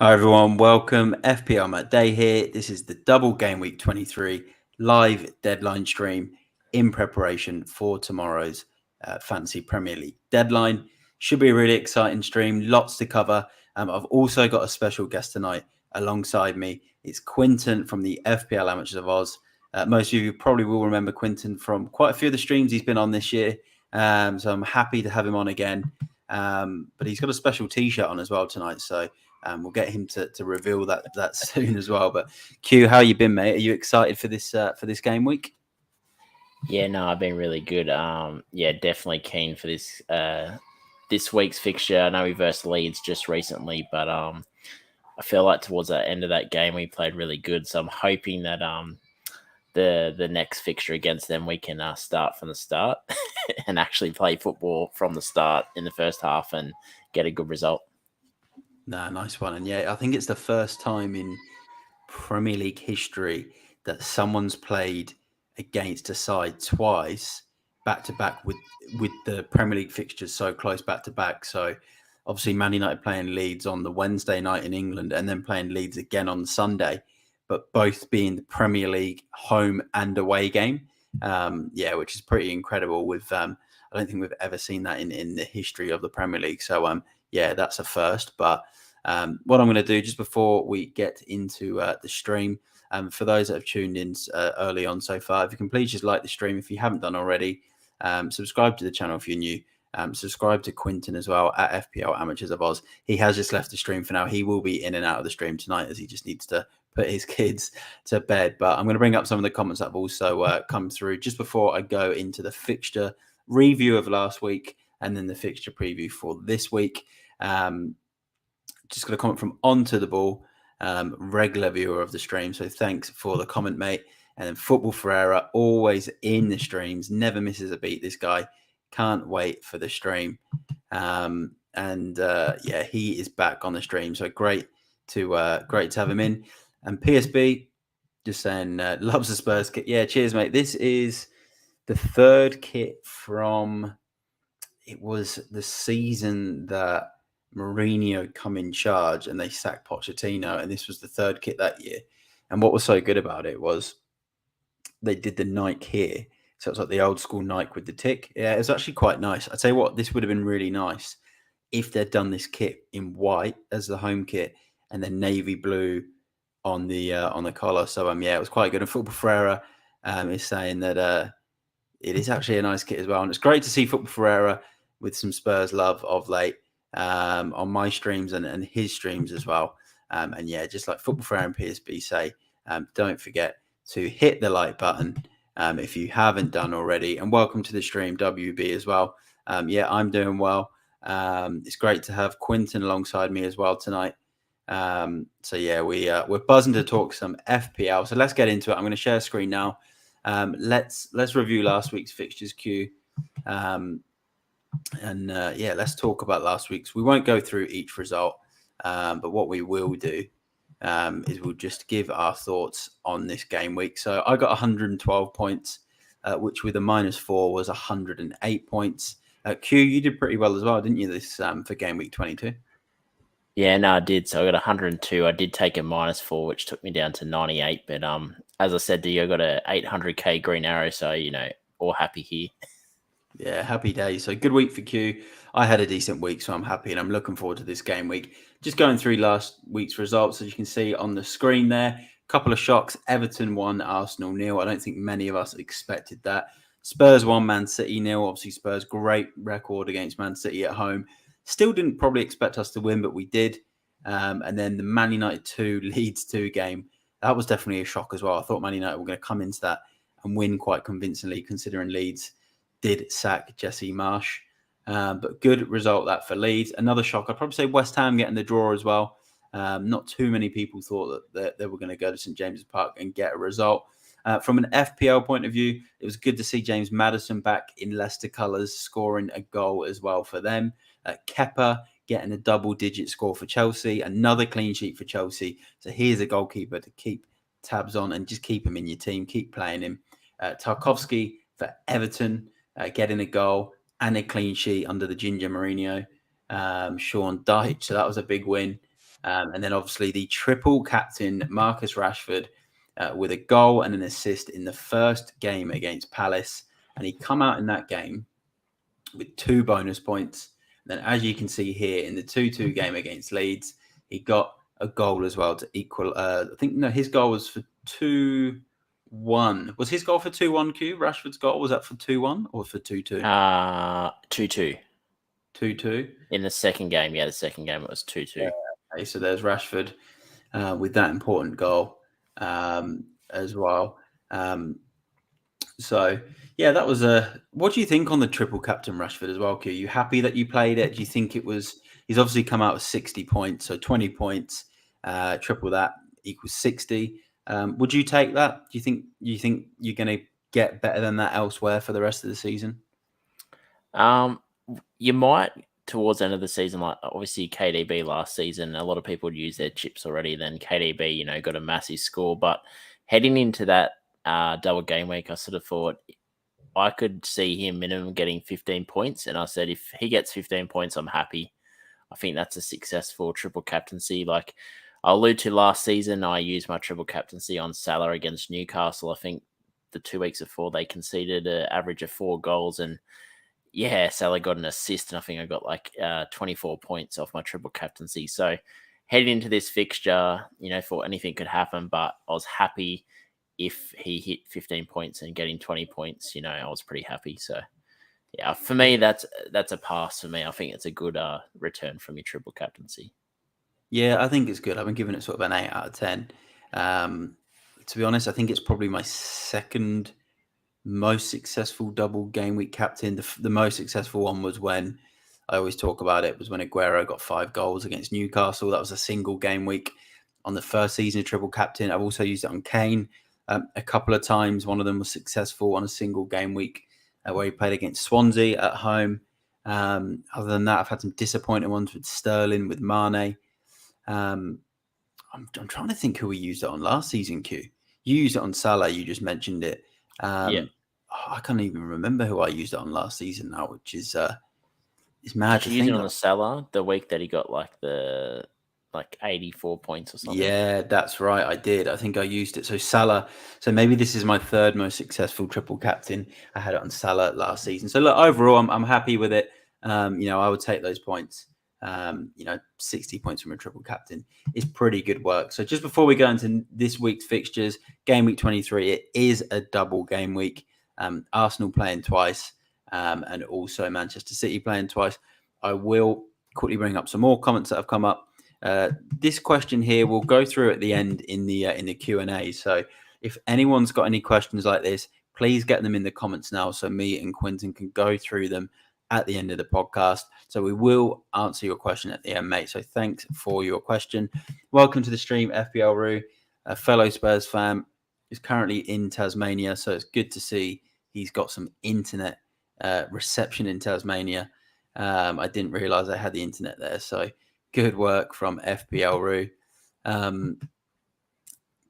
Hi everyone, welcome. FPL Matt Day here. This is the Double Game Week 23 live deadline stream in preparation for tomorrow's Fantasy Premier League deadline. Should be a really exciting stream, lots to cover. I've also got a special guest tonight alongside me. It's Quinton from the FPL Amateurs of Oz. Most of you probably will remember Quinton from quite a few of the streams he's been on this year. So I'm happy to have him on again. But he's got a special t-shirt on as well tonight. So we'll get him to reveal that soon as well. But Q, how you been, mate? Are you excited for this game week? Yeah, no, I've been really good. Yeah, definitely keen for this week's fixture. I know we versed Leeds just recently, but I feel like towards the end of that game we played really good. So I'm hoping that the next fixture against them we can start from the start and actually play football from the start in the first half and get a good result. Nah, nice one. And yeah, I think it's the first time in Premier League history that someone's played against a side twice back to back with the Premier League fixtures so close back to back. So obviously Man United playing Leeds on the Wednesday night in England and then playing Leeds again on Sunday, but both being the Premier League home and away game. Which is pretty incredible. I don't think we've ever seen that in the history of the Premier League. So that's a first. But what I'm going to do just before we get into the stream, for those that have tuned in early on so far, if you can please just like the stream if you haven't done already. Subscribe to the channel if you're new. Subscribe to Quinton as well at FPL Amateurs of Oz. He has just left the stream for now. He will be in and out of the stream tonight as he just needs to put his kids to bed. But I'm going to bring up some of the comments that have also come through just before I go into the fixture review of last week and then the fixture preview for this week. Just got a comment from Onto the Ball, regular viewer of the stream. So thanks for the comment, mate. And then Football Ferreira, always in the streams, never misses a beat. This guy can't wait for the stream. He is back on the stream. So great to have him in. And PSB just saying loves the Spurs kit. Yeah, cheers, mate. This is the third kit from. It was the season that Mourinho come in charge and they sacked Pochettino, and this was the third kit that year. And what was so good about it was they did the Nike here. So it's like the old school Nike with the tick. Yeah, it was actually quite nice. I'd say this would have been really nice if they'd done this kit in white as the home kit and then navy blue on the collar. So it was quite good. And Football Ferreira is saying that it is actually a nice kit as well. And it's great to see Football Ferreira with some Spurs love of late on my streams and his streams as well. Just like Football Ferreira and PSB say, don't forget to hit the like button if you haven't done already. And welcome to the stream, WB, as well. I'm doing well. It's great to have Quinton alongside me as well tonight. We're buzzing to talk some FPL. So let's get into it. I'm going to share a screen now. Let's review last week's fixtures queue. Let's talk about last week's. We won't go through each result, but what we will do is we'll just give our thoughts on this game week. So I got 112 points, which with a -4 was 108 points. Q, you did pretty well as well, didn't you, this for game week 22? Yeah, no, I did. So I got 102. I did take a -4, which took me down to 98. But as I said to you, I got a 800k green arrow. So, all happy here. Yeah, happy days. So good week for Q. I had a decent week, so I'm happy and I'm looking forward to this game week. Just going through last week's results, as you can see on the screen there. A couple of shocks. Everton 1, Arsenal 0. I don't think many of us expected that. Spurs 1, Man City 0. Obviously, Spurs, great record against Man City at home. Still didn't probably expect us to win, but we did. And then the Man United 2, Leeds 2 game. That was definitely a shock as well. I thought Man United were going to come into that and win quite convincingly, considering Leeds did sack Jesse Marsh. But good result that for Leeds. Another shock, I'd probably say West Ham getting the draw as well. Not too many people thought that they were going to go to St James's Park and get a result. From an FPL point of view, it was good to see James Maddison back in Leicester colours, scoring a goal as well for them. Kepa getting a double-digit score for Chelsea. Another clean sheet for Chelsea. So here's a goalkeeper to keep tabs on and just keep him in your team. Keep playing him. Tarkowski for Everton. Getting a goal and a clean sheet under the Ginger Mourinho. Sean Dyche, so that was a big win. And then obviously the triple captain, Marcus Rashford, with a goal and an assist in the first game against Palace. And he come out in that game with 2 bonus points. And then as you can see here in the 2-2 game against Leeds, he got a goal as well to equal. I think his goal was for 2-1. Was his goal for 2-1, Q? Rashford's goal, was that for 2-1 or for 2-2? 2-2. 2-2. In the second game, the second game it was 2-2. Okay, so there's Rashford with that important goal as well. So yeah, that was a. What do you think on the triple captain Rashford as well, Q? Are you happy that you played it? Do you think it was? He's obviously come out with 60 points, so 20 points, triple that equals 60. Would you take that? Do you think you're going to get better than that elsewhere for the rest of the season? You might towards the end of the season, like obviously KDB last season, a lot of people would use their chips already. Then KDB, got a massive score, but heading into that double game week, I sort of thought I could see him minimum getting 15 points, and I said if he gets 15 points, I'm happy. I think that's a successful triple captaincy. Like I allude to last season, I used my triple captaincy on Salah against Newcastle. I think the 2 weeks before they conceded an average of 4 goals, and Salah got an assist, and I think I got like 24 points off my triple captaincy. So heading into this fixture, for anything could happen, but I was happy if he hit 15 points and getting 20 points, I was pretty happy. So yeah, for me, that's a pass for me. I think it's a good return from your triple captaincy. Yeah, I think it's good. I've been giving it sort of an 8 out of 10. To be honest, I think it's probably my second most successful double game week captain. The most successful one was when I always talk about it, was when Aguero got 5 goals against Newcastle. That was a single game week on the first season of triple captain. I've also used it on Kane a couple of times. One of them was successful on a single game week where he played against Swansea at home. Other than that, I've had some disappointing ones with Sterling, with Mane. I'm trying to think who we used it on last season, Q. You used it on Salah. You just mentioned it. I can't even remember who I used it on last season now, which is mad. Did you use it on the Salah the week that he got like 84 points or something? Yeah, that's right. I did. I think I used it. So Salah. So maybe this is my third most successful triple captain. I had it on Salah last season. So look, overall, I'm happy with it. I would take those points. 60 points from a triple captain is pretty good work. So just before we go into this week's fixtures, game week 23, it is a double game week. Arsenal playing twice, and also Manchester City playing twice. I will quickly bring up some more comments that have come up. This question here we'll go through at the end in the Q&A. So if anyone's got any questions like this, please get them in the comments now so me and Quentin can go through them at the end of the podcast. So we will answer your question at the end, mate. So thanks for your question. Welcome to the stream, FPL Roo, a fellow Spurs fan, is currently in Tasmania. So it's good to see he's got some internet reception in Tasmania. I didn't realize I had the internet there. So good work from FPL Roo.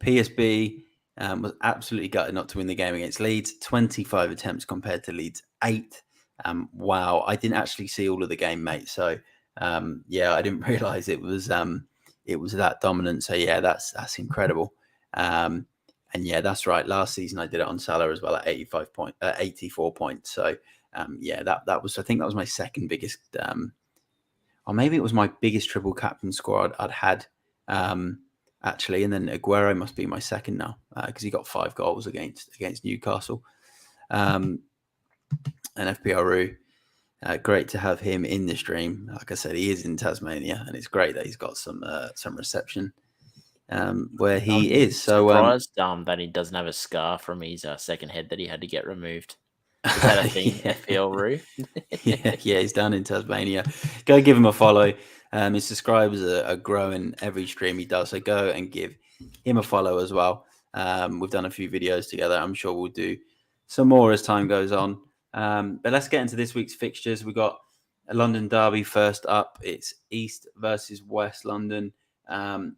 PSB was absolutely gutted not to win the game against Leeds. 25 attempts compared to Leeds' 8. Wow, I didn't actually see all of the game, mate. So I didn't realize it was that dominant. So yeah, that's incredible. And yeah, that's right. Last season I did it on Salah as well at 84 points. So that was, I think that was my second biggest, or maybe it was my biggest triple captain score I'd had actually. And then Aguero must be my second now because he got 5 goals against Newcastle. And FPL Roo, great to have him in the stream. Like I said, he is in Tasmania, and it's great that he's got some reception where he is. So surprised that he doesn't have a scar from his second head that he had to get removed. Is that a thing, FPL Roo? yeah, he's down in Tasmania. Go give him a follow. His subscribers are growing every stream he does, so go and give him a follow as well. We've done a few videos together. I'm sure we'll do some more as time goes on. But let's get into this week's fixtures. We've got a London derby first up. It's East versus West London.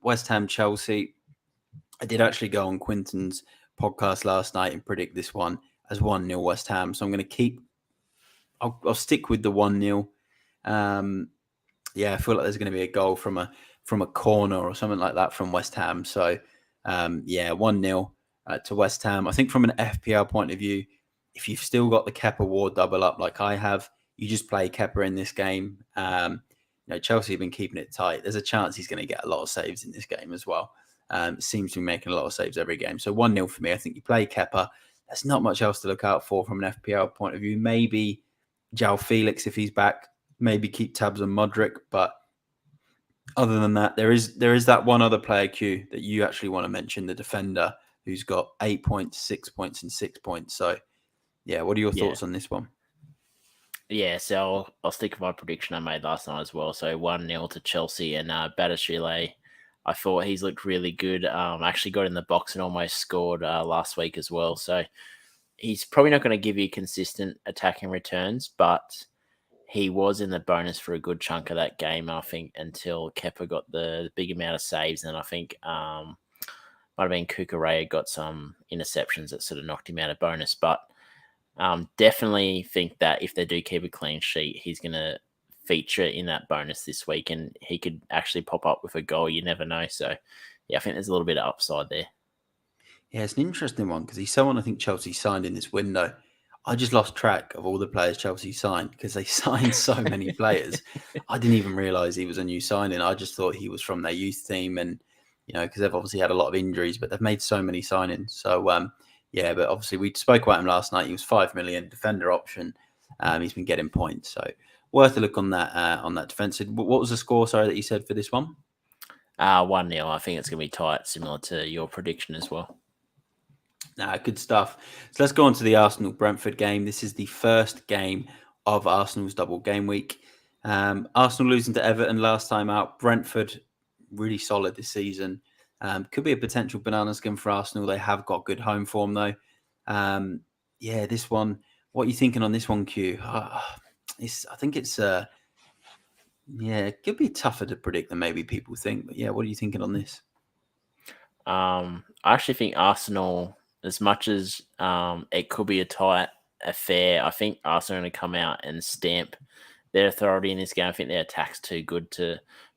West Ham, Chelsea. I did actually go on Quinton's podcast last night and predict this one as 1-0 West Ham. So I'm going to I'll stick with the 1-0. I feel like there's going to be a goal from a from a corner or something like that from West Ham. So, 1-0 to West Ham. I think from an FPL point of view, if you've still got the Kepa Ward double up like I have, you just play Kepa in this game. Chelsea have been keeping it tight. There's a chance he's going to get a lot of saves in this game as well. Seems to be making a lot of saves every game. So 1-0 for me. I think you play Kepa. There's not much else to look out for from an FPL point of view. Maybe João Felix if he's back. Maybe keep tabs on Modric. But other than that, there is that one other player, Q, that you actually want to mention, the defender, who's got 8 points, 6 points, and 6 points. So, yeah, what are your thoughts on this one? Yeah, so I'll stick with my prediction I made last night as well. So 1-0 to Chelsea, and Badiashile, I thought he's looked really good. Actually got in the box and almost scored last week as well. So he's probably not going to give you consistent attacking returns, but he was in the bonus for a good chunk of that game, I think, until Kepa got the big amount of saves. And I think might have been Kukurea got some interceptions that sort of knocked him out of bonus. But definitely think that if they do keep a clean sheet, he's going to feature in that bonus this week, and he could actually pop up with a goal. You never know. So, yeah, I think there's a little bit of upside there. Yeah, it's an interesting one because he's someone I think Chelsea signed in this window. I just lost track of all the players Chelsea signed because they signed so many players. I didn't even realise he was a new signing. I just thought he was from their youth team, and because they've obviously had a lot of injuries, but they've made so many signings. So but obviously we spoke about him last night. He was 5 million defender option. He's been getting points, so worth a look on that defensive. What was the score? Sorry, that you said for this one? 1-0. I think it's going to be tight, similar to your prediction as well. Good stuff. So let's go on to the Arsenal-Brentford game. This is the first game of Arsenal's double game week. Arsenal losing to Everton last time out. Brentford really solid this season. Could be a potential banana skin for Arsenal. They have got good home form though. This one. What are you thinking on this one, Q? I think it's it could be tougher to predict than maybe people think. But what are you thinking on this? I actually think Arsenal, as much as it could be a tight affair, I think Arsenal are going to come out and stamp their authority in this game. I think their attack's too good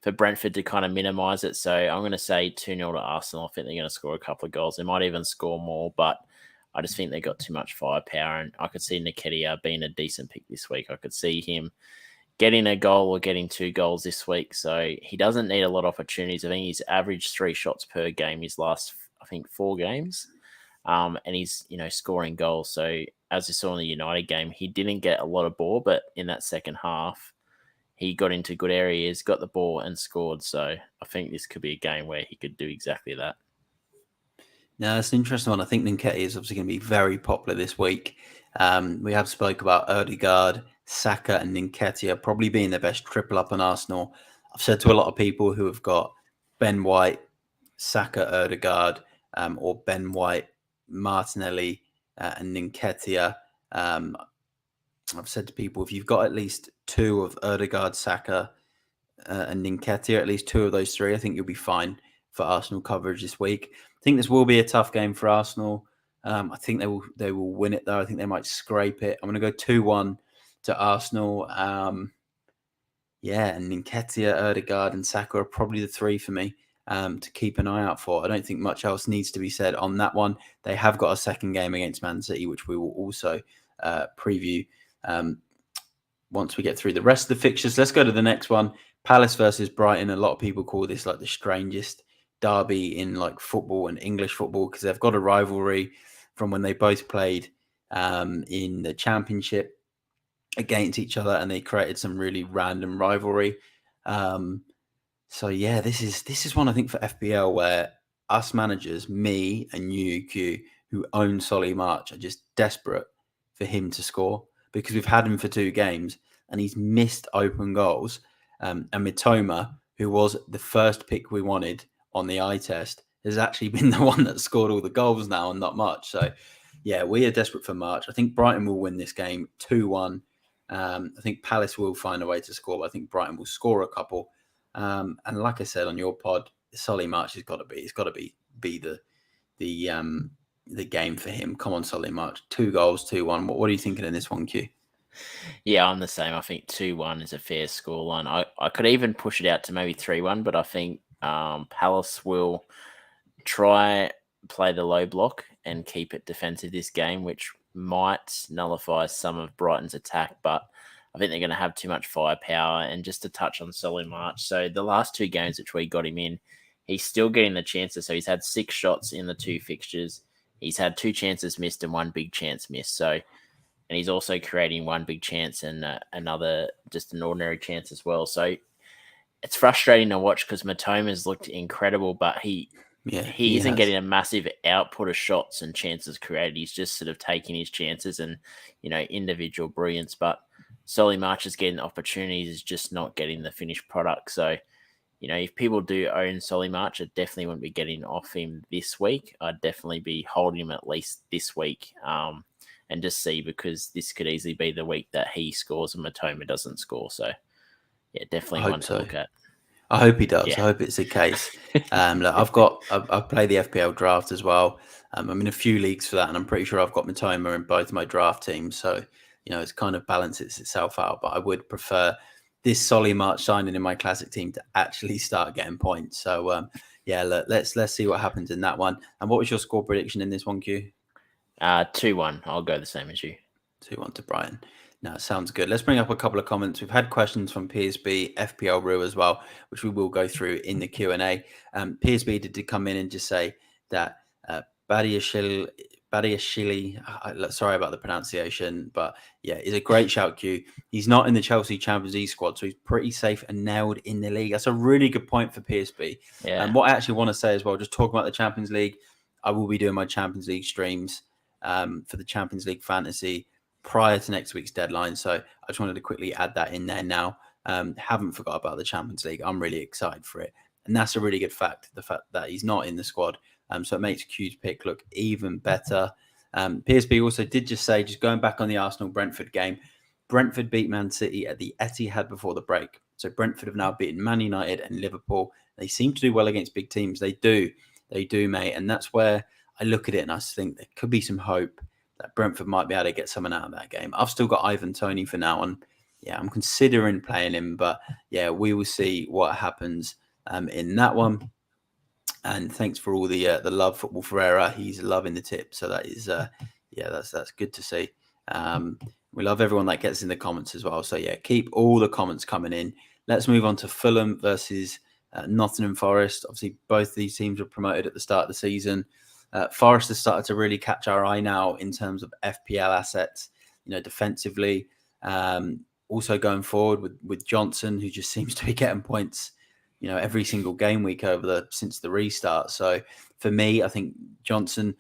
for Brentford to kind of minimise it. So I'm going to say 2-0 to Arsenal. I think they're going to score a couple of goals. They might even score more, but I just think they've got too much firepower. And I could see Nketiah being a decent pick this week. I could see him getting a goal or getting 2 goals this week. So he doesn't need a lot of opportunities. I think he's averaged 3 shots per game his last, 4 games. And he's, scoring goals. So as you saw in the United game, he didn't get a lot of ball, but in that second half, he got into good areas, got the ball and scored. So I think this could be a game where he could do exactly that. No, that's an interesting one. I think Nketiah is obviously going to be very popular this week. We have spoke about Ødegaard, Saka and Nketiah probably being the best triple up on Arsenal. I've said to a lot of people who have got Ben White, Saka, Ødegaard, or Ben White, Martinelli, and Nketiah. I've said to people, if you've got at least 2 of Ødegaard, Saka, and Nketiah, at least 2 of those 3, I think you'll be fine for Arsenal coverage this week. I think this will be a tough game for Arsenal. I think they will win it though. I think they might scrape it. I'm going to go 2-1 to Arsenal. And Nketiah, Ødegaard, and Saka are probably the 3 for me to keep an eye out for. I don't think much else needs to be said on that one. They have got a second game against Man City, which we will also preview once we get through the rest of the fixtures. Let's go to the next one. Palace versus Brighton. A lot of people call this like the strangest derby in like football and English football because they've got a rivalry from when they both played in the Championship against each other, and they created some really random rivalry. This is one I think for FPL where us managers, me and you, Q, who own Solly March, are just desperate for him to score because we've had him for 2 games and he's missed open goals. And Mitoma, who was the first pick we wanted on the eye test, has actually been the one that scored all the goals now and not much. So, we are desperate for March. I think Brighton will win this game 2-1. I think Palace will find a way to score, but I think Brighton will score a couple. And like I said on your pod, Solly March has got to be. It's got to be the game for him. Come on, Solly March. 2 goals, 2-1. What are you thinking in this one, Q? Yeah, I'm the same. I think 2-1 is a fair scoreline. I could even push it out to maybe 3-1, but I think Palace will try play the low block and keep it defensive this game, which might nullify some of Brighton's attack, but I think they're going to have too much firepower. And just to touch on Solly March, so the last 2 games which we got him in, he's still getting the chances. So he's had 6 shots in the 2 fixtures. He's had 2 chances missed and 1 big chance missed. So, and he's also creating 1 big chance and another just an ordinary chance as well. So it's frustrating to watch because Matoma's looked incredible, but he isn't getting a massive output of shots and chances created. He's just sort of taking his chances and, individual brilliance. But Solly March is getting opportunities, is just not getting the finished product. So, if people do own Solly March, I definitely wouldn't be getting off him this week. I'd definitely be holding him at least this week and just see, because this could easily be the week that he scores and Matoma doesn't score. So, yeah, definitely one to look at. I hope he does. Yeah. I hope it's the case. Look, I've played the FPL draft as well. I'm in a few leagues for that, and I'm pretty sure I've got Matoma in both my draft teams. So, it's kind of balances itself out. But I would prefer this Solly March signing in my classic team to actually start getting points. So, let's see what happens in that one. And what was your score prediction in this one, Q? 2-1. I'll go the same as you. 2-1 to Brighton. No, sounds good. Let's bring up a couple of comments. We've had questions from PSB, FPL Rue as well, which we will go through in the Q&A. PSB did come in and just say that Badiashile, sorry about the pronunciation, but yeah, is a great shout, Q. He's not in the Chelsea Champions League squad, so he's pretty safe and nailed in the league. That's a really good point for PSB. Yeah. And what I actually want to say as well, just talking about the Champions League, I will be doing my Champions League streams for the Champions League Fantasy prior to next week's deadline. So I just wanted to quickly add that in there now. Haven't forgot about the Champions League. I'm really excited for it. And that's a really good fact, the fact that he's not in the squad. So it makes Q's pick look even better. PSB also did just say, just going back on the Arsenal-Brentford game, Brentford beat Man City at the Etihad before the break. So Brentford have now beaten Man United and Liverpool. They seem to do well against big teams. They do, mate. And that's where I look at it and I think there could be some hope that Brentford might be able to get someone out of that game. I've still got Ivan Toney for now, and yeah, I'm considering playing him, but yeah, we will see what happens in that one. And thanks for all the love, Football Ferreira. He's loving the tip, so that is that's good to see. We love everyone that gets in the comments as well. So yeah, keep all the comments coming in. Let's move on to Fulham versus Nottingham Forest. Obviously, both of these teams were promoted at the start of the season. Forest has started to really catch our eye now in terms of FPL assets, defensively. Also going forward with Johnson, who just seems to be getting points, every single game week since the restart. So for me, I think Johnson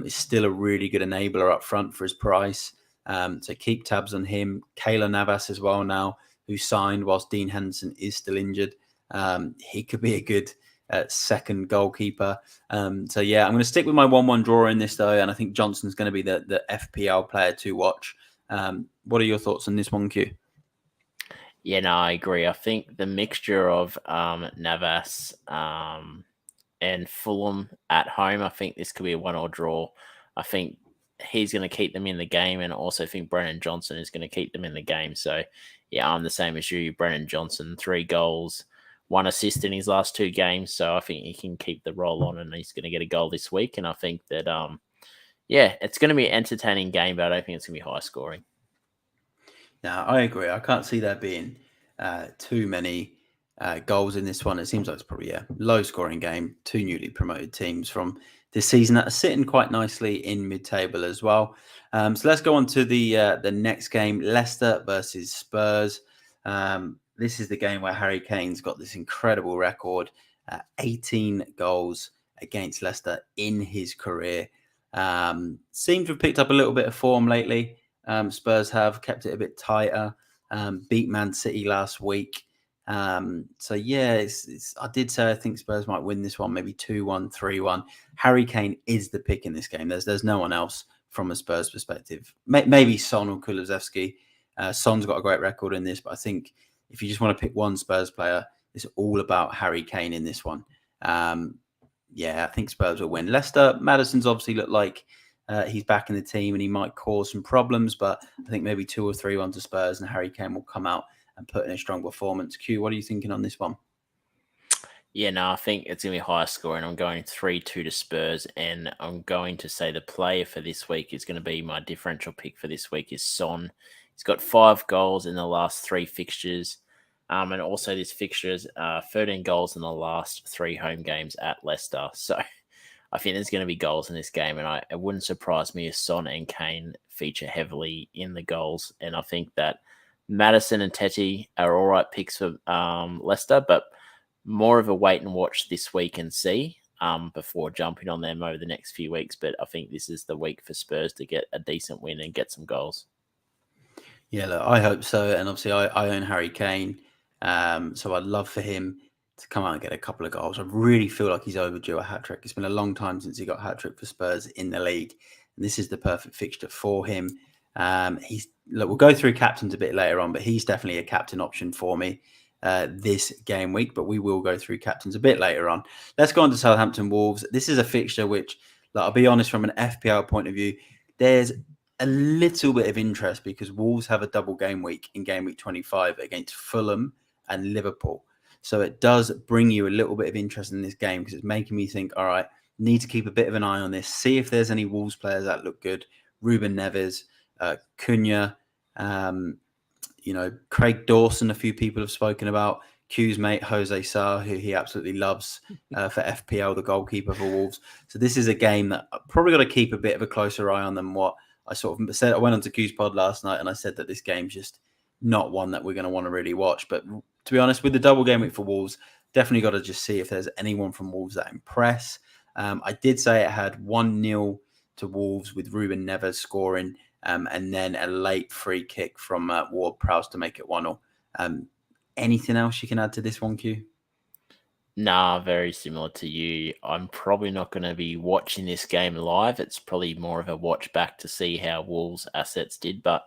is still a really good enabler up front for his price. So keep tabs on him. Keylor Navas as well now, who signed whilst Dean Henderson is still injured. He could be a good second goalkeeper. So yeah, I'm going to stick with my 1-1 draw in this though, and I think Johnson's going to be the FPL player to watch. What are your thoughts on this one, Q? Yeah, no, I agree. I think the mixture of Navas and Fulham at home, I think this could be a 1-1 draw. I think he's going to keep them in the game, and I also think Brennan Johnson is going to keep them in the game. So yeah, I'm the same as you. Brennan Johnson, 3 goals, 1 assist in his last 2 games. So I think he can keep the roll on, and he's going to get a goal this week. And I think that, it's going to be an entertaining game, but I don't think it's going to be high scoring. No, I agree. I can't see there being too many goals in this one. It seems like it's probably a low scoring game. 2 newly promoted teams from this season that are sitting quite nicely in mid-table as well. So let's go on to the next game, Leicester versus Spurs. This is the game where Harry Kane's got this incredible record, 18 goals against Leicester in his career. Seems to have picked up a little bit of form lately. Spurs have kept it a bit tighter, beat Man City last week. So yeah, I did say I think Spurs might win this one, maybe 2-1, 3-1. Harry Kane is the pick in this game. There's no one else from a Spurs perspective. Maybe Son or Kulusevski. Son's got a great record in this, but I think if you just want to pick one Spurs player, it's all about Harry Kane in this one. I think Spurs will win. Leicester, Maddison's obviously looked like he's back in the team and he might cause some problems, but I think maybe 2 or 3-1 to Spurs and Harry Kane will come out and put in a strong performance. Q, what are you thinking on this one? Yeah, no, I think it's going to be higher scoring. I'm going 3-2 to Spurs, and I'm going to say the player for this week is going to be my differential pick for this week is Son. He's got 5 goals in the last 3 fixtures. And also this fixture is 13 goals in the last 3 home games at Leicester. So I think there's going to be goals in this game, and it wouldn't surprise me if Son and Kane feature heavily in the goals. And I think that Maddison and Tete are all right picks for Leicester, but more of a wait and watch this week and see before jumping on them over the next few weeks. But I think this is the week for Spurs to get a decent win and get some goals. Yeah, look, I hope so. And obviously, I own Harry Kane, so I'd love for him to come out and get a couple of goals. I really feel like he's overdue a hat-trick. It's been a long time since he got a hat-trick for Spurs in the league, and this is the perfect fixture for him. We'll go through captains a bit later on, but he's definitely a captain option for me this game week, but we will go through captains a bit later on. Let's go on to Southampton Wolves. This is a fixture which, I'll be honest, from an FPL point of view, there's a little bit of interest because Wolves have a double game week in game week 25 against Fulham and Liverpool. So it does bring you a little bit of interest in this game because it's making me think, all right, need to keep a bit of an eye on this, see if there's any Wolves players that look good. Ruben Neves, Cunha, Craig Dawson, a few people have spoken about. Q's mate, Jose Sarr, who he absolutely loves for FPL, the goalkeeper for Wolves. So this is a game that I've probably got to keep a bit of a closer eye on than what I sort of said. I went on to Q's pod last night and I said that this game's just not one that we're going to want to really watch. But to be honest, with the double game week for Wolves, definitely got to just see if there's anyone from Wolves that impress. I did say it had 1-0 to Wolves with Ruben Neves scoring. And then a late free kick from Ward-Prowse to make it 1-0. Anything else you can add to this one, Q? Nah, very similar to you. I'm probably not going to be watching this game live. It's probably more of a watch back to see how Wolves' assets did. But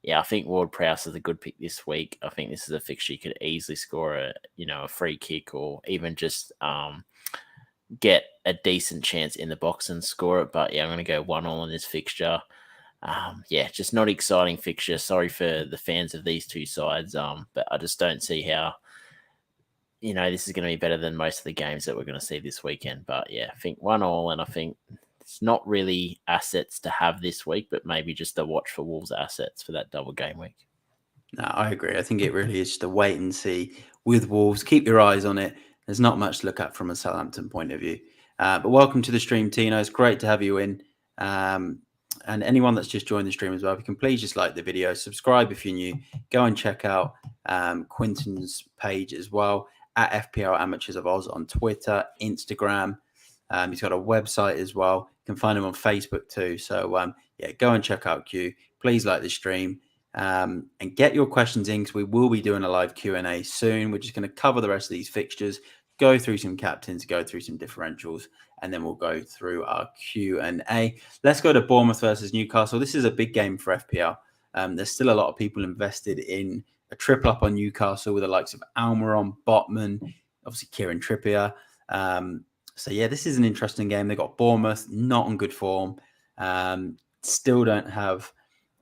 yeah, I think Ward-Prowse is a good pick this week. I think this is a fixture you could easily score a free kick or even just get a decent chance in the box and score it. But yeah, I'm going to go 1-1 in this fixture. Just not exciting fixture. Sorry for the fans of these two sides. But I just don't see how, this is going to be better than most of the games that we're going to see this weekend. But yeah, I think 1-1, and I think it's not really assets to have this week, but maybe just a watch for Wolves assets for that double game week. No, I agree. I think it really is just a wait and see with Wolves. Keep your eyes on it. There's not much to look at from a Southampton point of view. But welcome to the stream, Tino. It's great to have you in. And anyone that's just joined the stream as well, if you can please just like the video, subscribe if you're new, go and check out Quinton's page as well, at FPL Amateurs of Oz on Twitter, Instagram. He's got a website as well. You can find him on Facebook too. So go and check out Q. Please like the stream and get your questions in because we will be doing a live Q&A soon. We're just going to cover the rest of these fixtures, go through some captains, go through some differentials, and then we'll go through our Q&A. Let's go to Bournemouth versus Newcastle. This is a big game for FPL. There's still a lot of people invested in a triple up on Newcastle with the likes of Almiron, Botman, obviously Kieran Trippier. This is an interesting game. They've got Bournemouth, not on good form. Still don't have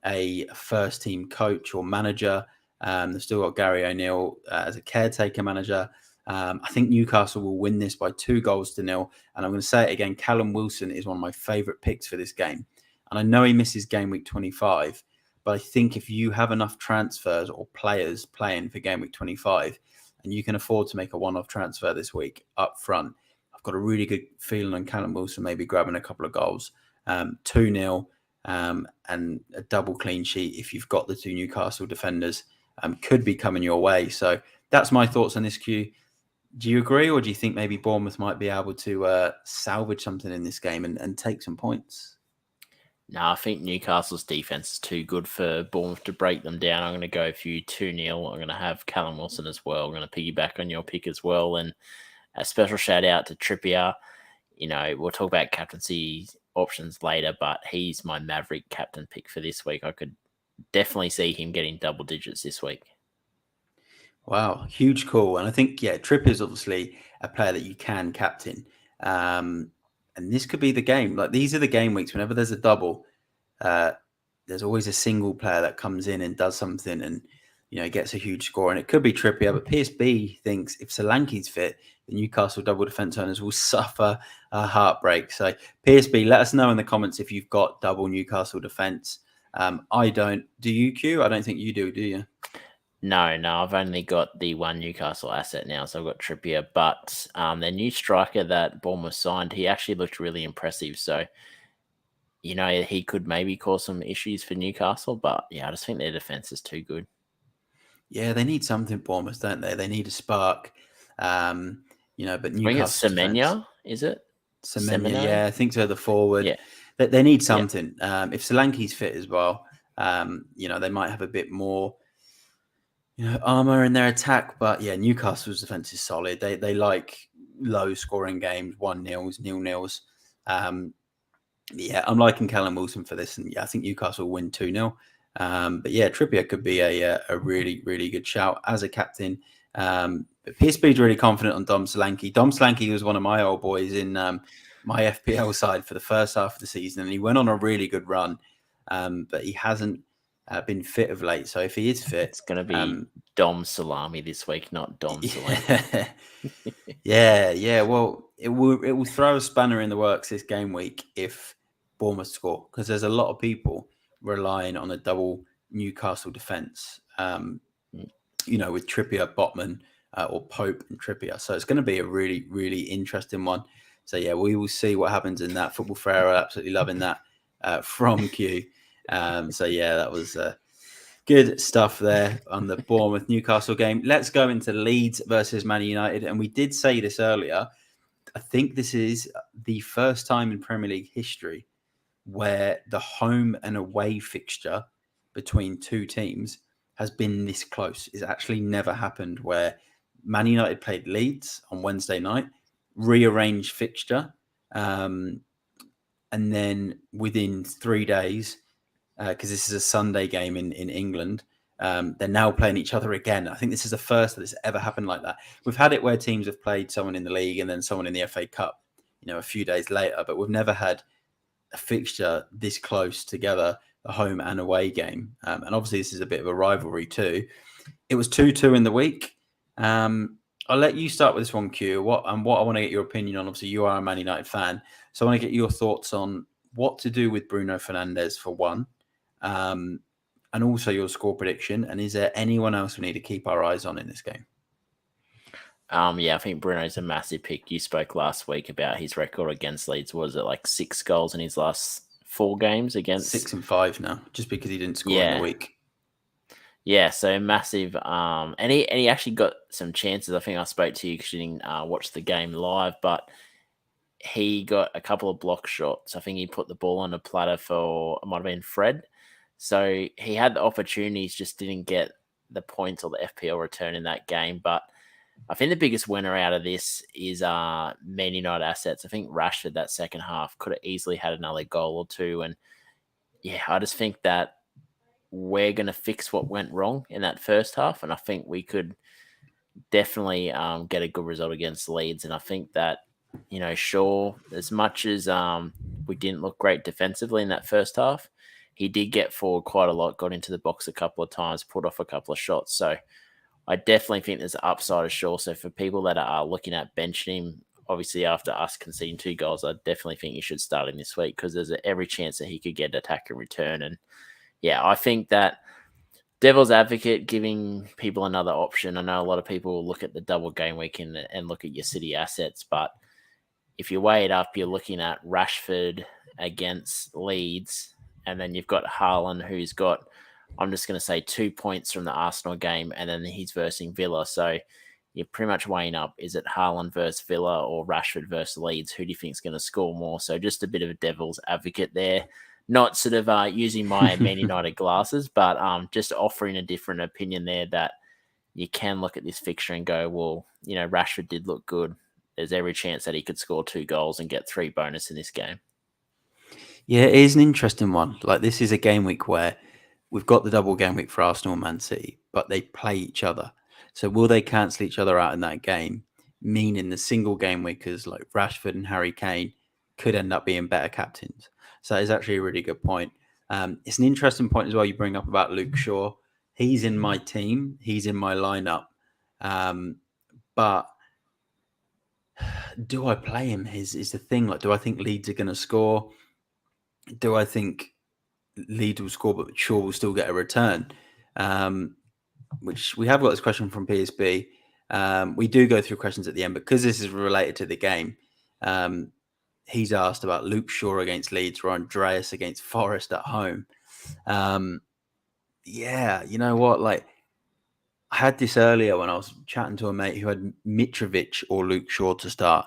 a first-team coach or manager. They've still got Gary O'Neill as a caretaker manager. I think Newcastle will win this by 2-0. And I'm going to say it again, Callum Wilson is one of my favourite picks for this game. And I know he misses game week 25, but I think if you have enough transfers or players playing for game week 25 and you can afford to make a one-off transfer this week up front, I've got a really good feeling on Callum Wilson maybe grabbing a couple of goals. 2-0 and a double clean sheet if you've got the 2 Newcastle defenders could be coming your way. So that's my thoughts on this, Q. Do you agree, or do you think maybe Bournemouth might be able to salvage something in this game and take some points? No, I think Newcastle's defense is too good for Bournemouth to break them down. I'm going to go for you 2-0. I'm going to have Callum Wilson as well. I'm going to piggyback on your pick as well. And a special shout out to Trippier. We'll talk about captaincy options later, but he's my Maverick captain pick for this week. I could definitely see him getting double digits this week. Wow, huge call. And I think, Tripp is obviously a player that you can captain. And this could be the game. Like, these are the game weeks. Whenever there's a double, there's always a single player that comes in and does something and, gets a huge score. And it could be Trippier, but PSB thinks if Solanke's fit, the Newcastle double defence owners will suffer a heartbreak. So PSB, let us know in the comments if you've got double Newcastle defence. I don't. Do you, Q? I don't think you do you? No, I've only got the one Newcastle asset now, so I've got Trippier. But their new striker that Bournemouth signed, he actually looked really impressive. So, he could maybe cause some issues for Newcastle. But, yeah, I just think their defence is too good. Yeah, they need something, Bournemouth, don't they? They need a spark. But Newcastle. I think it's Semenya, is it? Semenya, yeah, I think so. The forward. Yeah. They need something. If Solanke's fit as well, they might have a bit more armor in their attack. But yeah, Newcastle's defense is solid. They like low scoring games, 1-0s, 0-0s. I'm liking Callum Wilson for this, and I think Newcastle will win 2-0. But yeah, Trippier could be a really, really good shout as a captain. But PSB's really confident on Dom Solanke. Dom Solanke was one of my old boys in my FPL side for the first half of the season, and he went on a really good run. But he hasn't been fit of late. So if he is fit, it's going to be Dom Salami this week, not Dom Solanke. Yeah. Well, it will throw a spanner in the works this game week if Bournemouth score, because there's a lot of people relying on a double Newcastle defence. With Trippier, Botman, or Pope and Trippier. So it's going to be a really, really interesting one. So yeah, we will see what happens in that. Football Ferreira, absolutely loving that from Q. So yeah, that was good stuff there on the Bournemouth Newcastle game. Let's go into Leeds versus Man United. And we did say this earlier. I think this is the first time in Premier League history where the home and away fixture between two teams has been this close. It's actually never happened, where Man United played Leeds on Wednesday night, rearranged fixture, and then within 3 days, because this is a Sunday game in England, they're now playing each other again. I think this is the first that it's ever happened like that. We've had it where teams have played someone in the league and then someone in the FA Cup, a few days later, but we've never had a fixture this close together, the home and away game. And obviously this is a bit of a rivalry too. It was 2-2 in the week. I'll let you start with this one, Q. What I want to get your opinion on, obviously you are a Man United fan, so I want to get your thoughts on what to do with Bruno Fernandes for one, and also your score prediction. And is there anyone else we need to keep our eyes on in this game? I think Bruno's a massive pick. You spoke last week about his record against Leeds. Was it like 6 goals in his last 4 games against? 6 and 5 now, just because he didn't score in the week. Yeah, so massive. And he actually got some chances. I think I spoke to you because you didn't watch the game live, but he got a couple of block shots. I think he put the ball on a platter for, it might have been Fred. So he had the opportunities, just didn't get the points or the FPL return in that game. But I think the biggest winner out of this is Man United assets. I think Rashford, that second half, could have easily had another goal or two. And yeah, I just think that we're going to fix what went wrong in that first half. And I think we could definitely get a good result against Leeds. And I think that, Shaw, as much as we didn't look great defensively in that first half, he did get forward quite a lot, got into the box a couple of times, put off a couple of shots. So I definitely think there's an upside of Shaw. So for people that are looking at benching him, obviously after us conceding 2 goals, I definitely think you should start him this week, because there's every chance that he could get attack and return. And yeah, I think that devil's advocate, giving people another option. I know a lot of people look at the double game week and look at your City assets, but if you weigh it up, you're looking at Rashford against Leeds, and then you've got Haaland, who's got, I'm just going to say, 2 points from the Arsenal game, and then he's versing Villa. So you're pretty much weighing up, is it Haaland versus Villa or Rashford versus Leeds? Who do you think is going to score more? So just a bit of a devil's advocate there. Not sort of using my Man United glasses, but just offering a different opinion there, that you can look at this fixture and go, well, Rashford did look good. There's every chance that he could score 2 goals and get 3 bonus in this game. Yeah, it is an interesting one. Like, this is a game week where we've got the double game week for Arsenal and Man City, but they play each other. So will they cancel each other out in that game? Meaning the single game weekers like Rashford and Harry Kane could end up being better captains. So it's actually a really good point. It's an interesting point as well you bring up about Luke Shaw. He's in my team. He's in my lineup. But do I play him? Is the thing. Like, do I think Leeds are going to score? Do I think Leeds will score, but Shaw will still get a return? Which we have got this question from PSB. We do go through questions at the end, but because this is related to the game, he's asked about Luke Shaw against Leeds or Andreas against Forest at home. Yeah, you know what? Like, I had this earlier when I was chatting to a mate who had Mitrovic or Luke Shaw to start.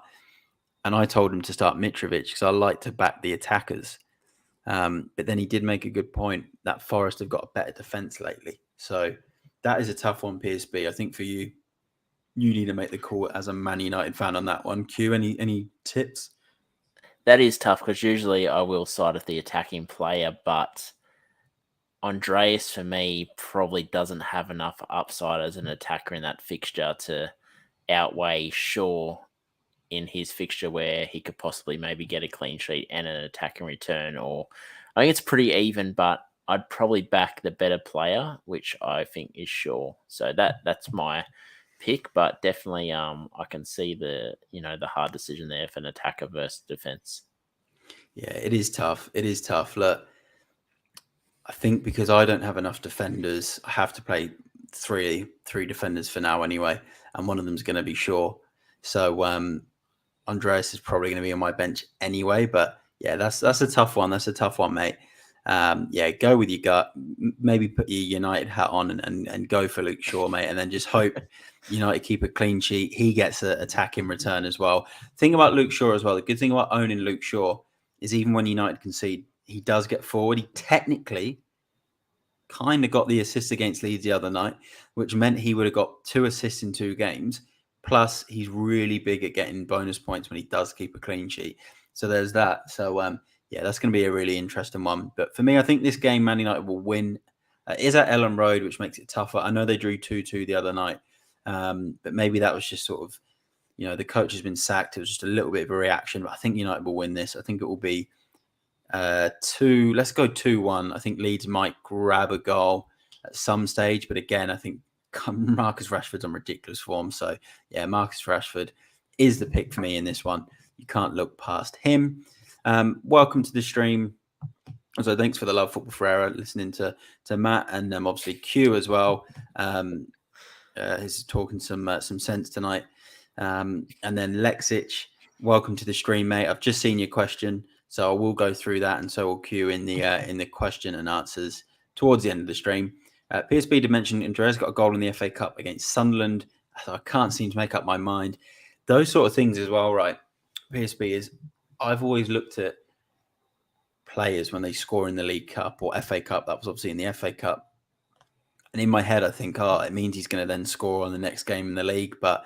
And I told him to start Mitrovic because I like to back the attackers. But then he did make a good point that Forest have got a better defence lately. So that is a tough one, PSB. I think for you, you need to make the call as a Man United fan on that one. Q, any tips? That is tough because usually I will side with the attacking player, but Andreas for me probably doesn't have enough upside as an attacker in that fixture to outweigh Shaw in his fixture where he could possibly maybe get a clean sheet and an attacking return. Or I think it's pretty even, but I'd probably back the better player, which I think is Shaw. So that's my pick, but definitely I can see the hard decision there for an attacker versus defense. Yeah, it is tough. It is tough. Look, I think because I don't have enough defenders, I have to play three defenders for now anyway, and one of them's going to be Shaw. So Andreas is probably going to be on my bench anyway. But yeah, that's a tough one. That's a tough one, mate. Yeah, go with your gut. Maybe put your United hat on and go for Luke Shaw, mate, and then just hope United keep a clean sheet. He gets an attack in return as well. Thing about Luke Shaw as well, the good thing about owning Luke Shaw is even when United concede, he does get forward. He technically kind of got the assist against Leeds the other night, which meant he would have got 2 assists in 2 games. Plus, he's really big at getting bonus points when he does keep a clean sheet. So there's that. So, yeah, that's going to be a really interesting one. But for me, I think this game, Man United will win. It is at Ellen Road, which makes it tougher. I know they drew 2-2 the other night. But maybe that was just sort of, the coach has been sacked. It was just a little bit of a reaction. But I think United will win this. I think it will be 2. Let's go 2-1. I think Leeds might grab a goal at some stage. But again, I think Marcus Rashford's on ridiculous form. So, yeah, Marcus Rashford is the pick for me in this one. You can't look past him. Welcome to the stream. So thanks for the love, Football Ferreira, listening to Matt and obviously Q as well. He's talking some sense tonight. And then Lexich, welcome to the stream, mate. I've just seen your question, so I will go through that, and so will Q in the question and answers towards the end of the stream. PSB did mention Andreas got a goal in the FA Cup against Sunderland. So I can't seem to make up my mind. Those sort of things as well, right? PSB is, I've always looked at players when they score in the League Cup or FA Cup. That was obviously in the FA Cup. And in my head, I think, it means he's going to then score on the next game in the league. But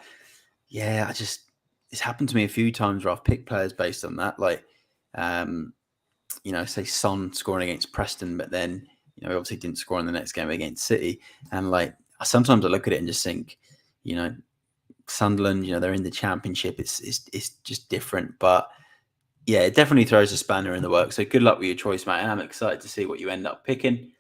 yeah, it's happened to me a few times where I've picked players based on that. Like, say Son scoring against Preston, but then, he obviously didn't score in the next game against City. And like, sometimes I look at it and just think, Sunderland, they're in the Championship. It's just different. But yeah, it definitely throws a spanner in the works. So good luck with your choice, mate. And I'm excited to see what you end up picking.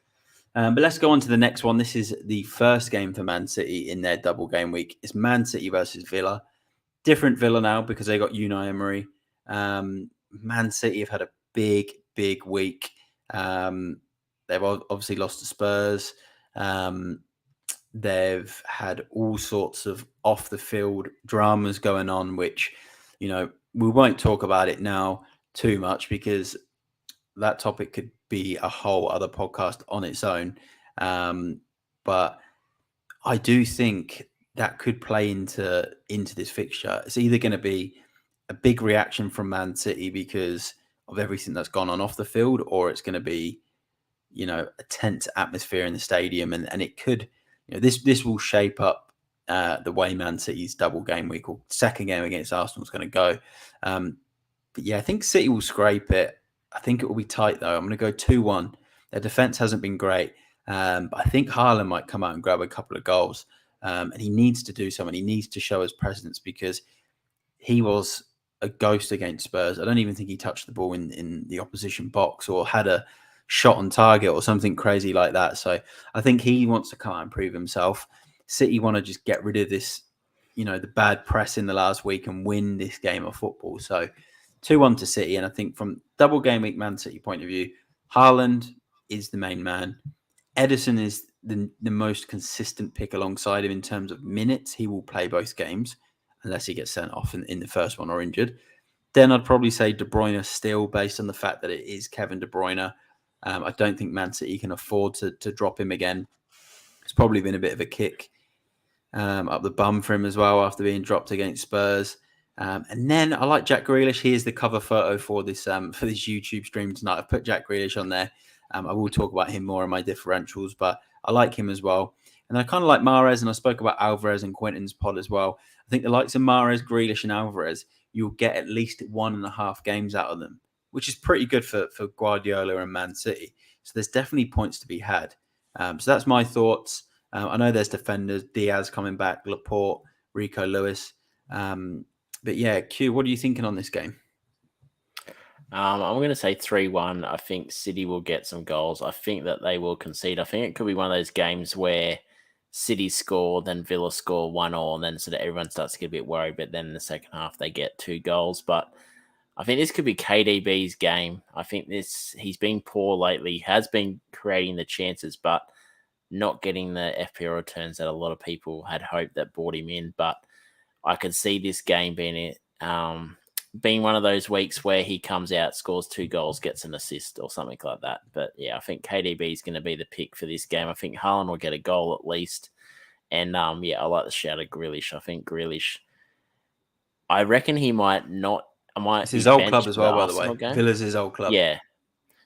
But let's go on to the next one. This is the first game for Man City in their double game week. It's Man City versus Villa. Different Villa now because they got Unai Emery. Man City have had a big week. They've obviously lost to Spurs. They've had all sorts of off-the-field dramas going on, which, we won't talk about it now too much because that topic could be a whole other podcast on its own. But I do think that could play into this fixture. It's either going to be a big reaction from Man City because of everything that's gone on off the field, or it's going to be, a tense atmosphere in the stadium. And it could, this will shape up the way Man City's double game week or second game against Arsenal is going to go. But yeah, I think City will scrape it. I think it will be tight though. I'm going to go 2-1. Their defense hasn't been great. But I think Haaland might come out and grab a couple of goals. And he needs to do something. He needs to show his presence because he was a ghost against Spurs. I don't even think he touched the ball in the opposition box or had a shot on target or something crazy like that. So I think he wants to come out and prove himself. City want to just get rid of this, the bad press in the last week and win this game of football. So 2-1 to City. And I think from double game week Man City point of view, Haaland is the main man. Edison is the most consistent pick alongside him in terms of minutes. He will play both games unless he gets sent off in the first one or injured. Then I'd probably say De Bruyne still, based on the fact that it is Kevin De Bruyne. I don't think Man City can afford to drop him again. It's probably been a bit of a kick up the bum for him as well after being dropped against Spurs. And then I like Jack Grealish. He is the cover photo for this YouTube stream tonight. I've put Jack Grealish on there. I will talk about him more in my differentials, but I like him as well. And I kind of like Mahrez, and I spoke about Alvarez and Quentin's pod as well. I think the likes of Mahrez, Grealish, and Alvarez, you'll get at least 1.5 games out of them, which is pretty good for Guardiola and Man City. So there's definitely points to be had. So that's my thoughts. I know there's defenders, Diaz coming back, Laporte, Rico Lewis. But yeah, Q, what are you thinking on this game? I'm going to say 3-1. I think City will get some goals. I think that they will concede. I think it could be one of those games where City score, then Villa score 1-1, and then sort of everyone starts to get a bit worried. But then in the second half, they get 2 goals. But I think this could be KDB's game. I think he's been poor lately, has been creating the chances, but not getting the FPL returns that a lot of people had hoped that brought him in. But I could see this game being one of those weeks where he comes out, scores 2 goals, gets an assist or something like that. But yeah, I think KDB is going to be the pick for this game. I think Haaland will get a goal at least. And I like the shout of Grealish. I think Grealish, I reckon he might not. It's his old club as well, by the way. Game. Villa's his old club. Yeah.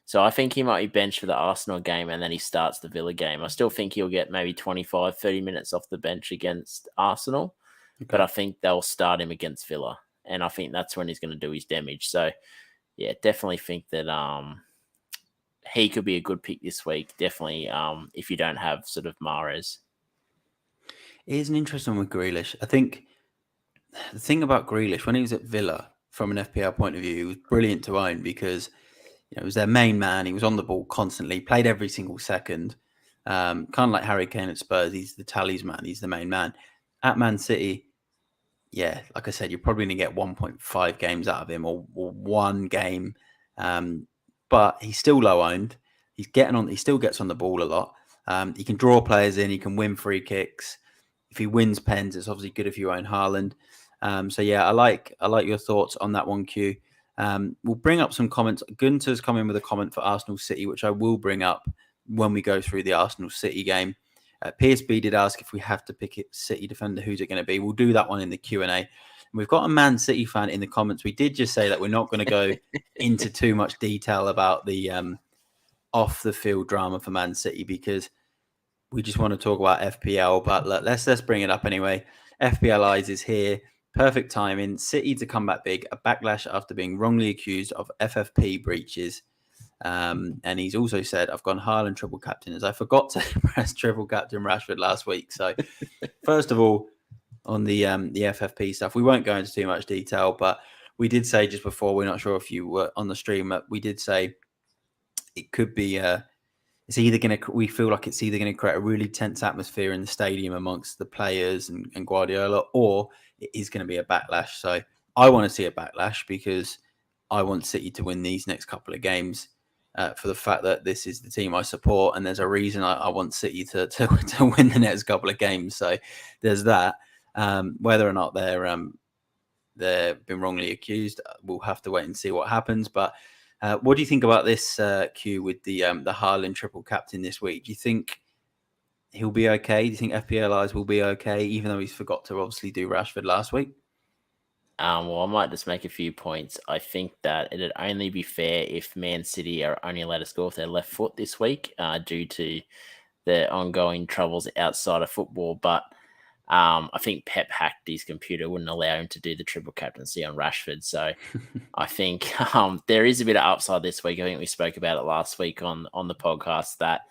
So I think he might be benched for the Arsenal game and then he starts the Villa game. I still think he'll get maybe 25, 30 minutes off the bench against Arsenal. Okay. But I think they'll start him against Villa. And I think that's when he's going to do his damage. So, yeah, definitely think that he could be a good pick this week. Definitely if you don't have sort of Mahrez. It is an interesting one with Grealish. I think the thing about Grealish, when he was at Villa, from an FPL point of view, he was brilliant to own because it was their main man. He was on the ball constantly, played every single second. Kind of like Harry Kane at Spurs. He's the talisman. He's the main man. At Man City, yeah, like I said, you're probably going to get 1.5 games out of him or 1 game. But he's still low owned. He still gets on the ball a lot. He can draw players in. He can win free kicks. If he wins pens, it's obviously good if you own Haaland. So yeah, I like your thoughts on that one, Q. We'll bring up some comments. Gunter's come in with a comment for Arsenal City, which I will bring up when we go through the Arsenal City game. PSB did ask if we have to pick it City defender, who's it going to be? We'll do that one in the Q&A. We've got a Man City fan in the comments. We did just say that we're not going to go into too much detail about the off-the-field drama for Man City because we just want to talk about FPL. But let's bring it up anyway. FPL Eyes is here. Perfect timing. City to come back big. A backlash after being wrongly accused of FFP breaches. And he's also said, I've gone Haaland triple captain as I forgot to press triple captain Rashford last week. So first of all, on the FFP stuff, we won't go into too much detail, but we did say just before, we're not sure if you were on the stream, we did say it could be, we feel like it's either going to create a really tense atmosphere in the stadium amongst the players and Guardiola, or it is going to be a backlash. So I want to see a backlash because I want City to win these next couple of games. For the fact that this is the team I support, and there's a reason I want City to win the next couple of games. So there's that. Whether or not they've been wrongly accused, we'll have to wait and see what happens. But what do you think about this Q with the Haaland triple captain this week? Do you think he'll be okay? Do you think FPLIs will be okay, even though he's forgot to obviously do Rashford last week? Well, I might just make a few points. I think that it'd only be fair if Man City are only allowed to score with their left foot this week due to the ongoing troubles outside of football. But I think Pep hacked his computer, wouldn't allow him to do the triple captaincy on Rashford. So I think there is a bit of upside this week. I think we spoke about it last week on the podcast that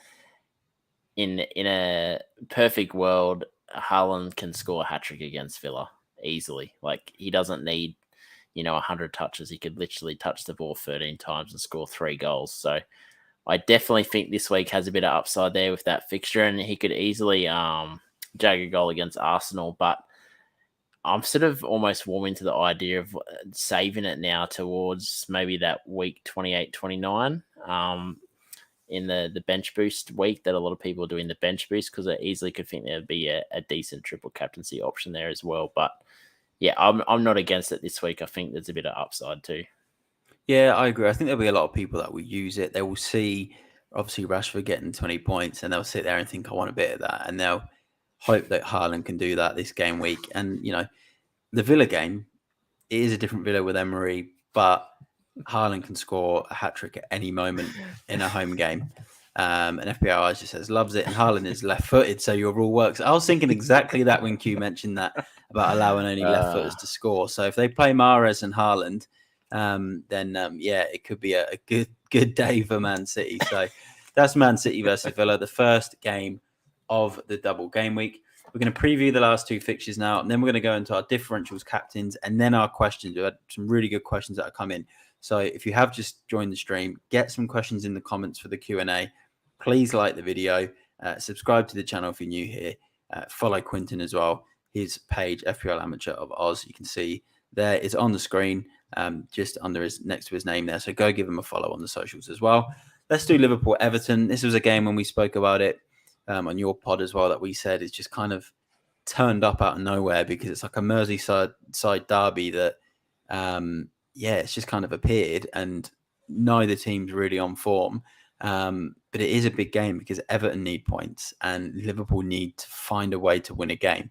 in a perfect world, Haaland can score a hat-trick against Villa easily. Like he doesn't need, 100 touches. He could literally touch the ball 13 times and score 3 goals. So I definitely think this week has a bit of upside there with that fixture, and he could easily jag a goal against Arsenal. But I'm sort of almost warming to the idea of saving it now towards maybe that week 28, 29 in the bench boost week that a lot of people are doing the bench boost, because I easily could think there'd be a decent triple captaincy option there as well. But yeah, I'm not against it this week. I think there's a bit of upside too. Yeah, I agree. I think there'll be a lot of people that will use it. They will see, obviously, Rashford getting 20 points, and they'll sit there and think, I want a bit of that. And they'll hope that Haaland can do that this game week. And, the Villa game, it is a different Villa with Emery, but Haaland can score a hat-trick at any moment in a home game. And FPL just says, loves it. And Haaland is left-footed, so your rule works. I was thinking exactly that when Q mentioned that about allowing only left-footers to score. So if they play Mahrez and Haaland, then it could be a good day for Man City. So that's Man City versus Villa, the first game of the double game week. We're going to preview the last 2 fixtures now, and then we're going to go into our differentials, captains, and then our questions. We had some really good questions that have come in. So if you have just joined the stream, get some questions in the comments for the Q&A. Please like the video, subscribe to the channel if you're new here. Follow Quinton as well. His page, FPL Amateur of Oz, you can see there is on the screen, just next to his name there. So go give him a follow on the socials as well. Let's do Liverpool-Everton. This was a game when we spoke about it on your pod as well, that we said it's just kind of turned up out of nowhere, because it's like a Merseyside derby that, it's just kind of appeared, and neither team's really on form. But it is a big game because Everton need points and Liverpool need to find a way to win a game.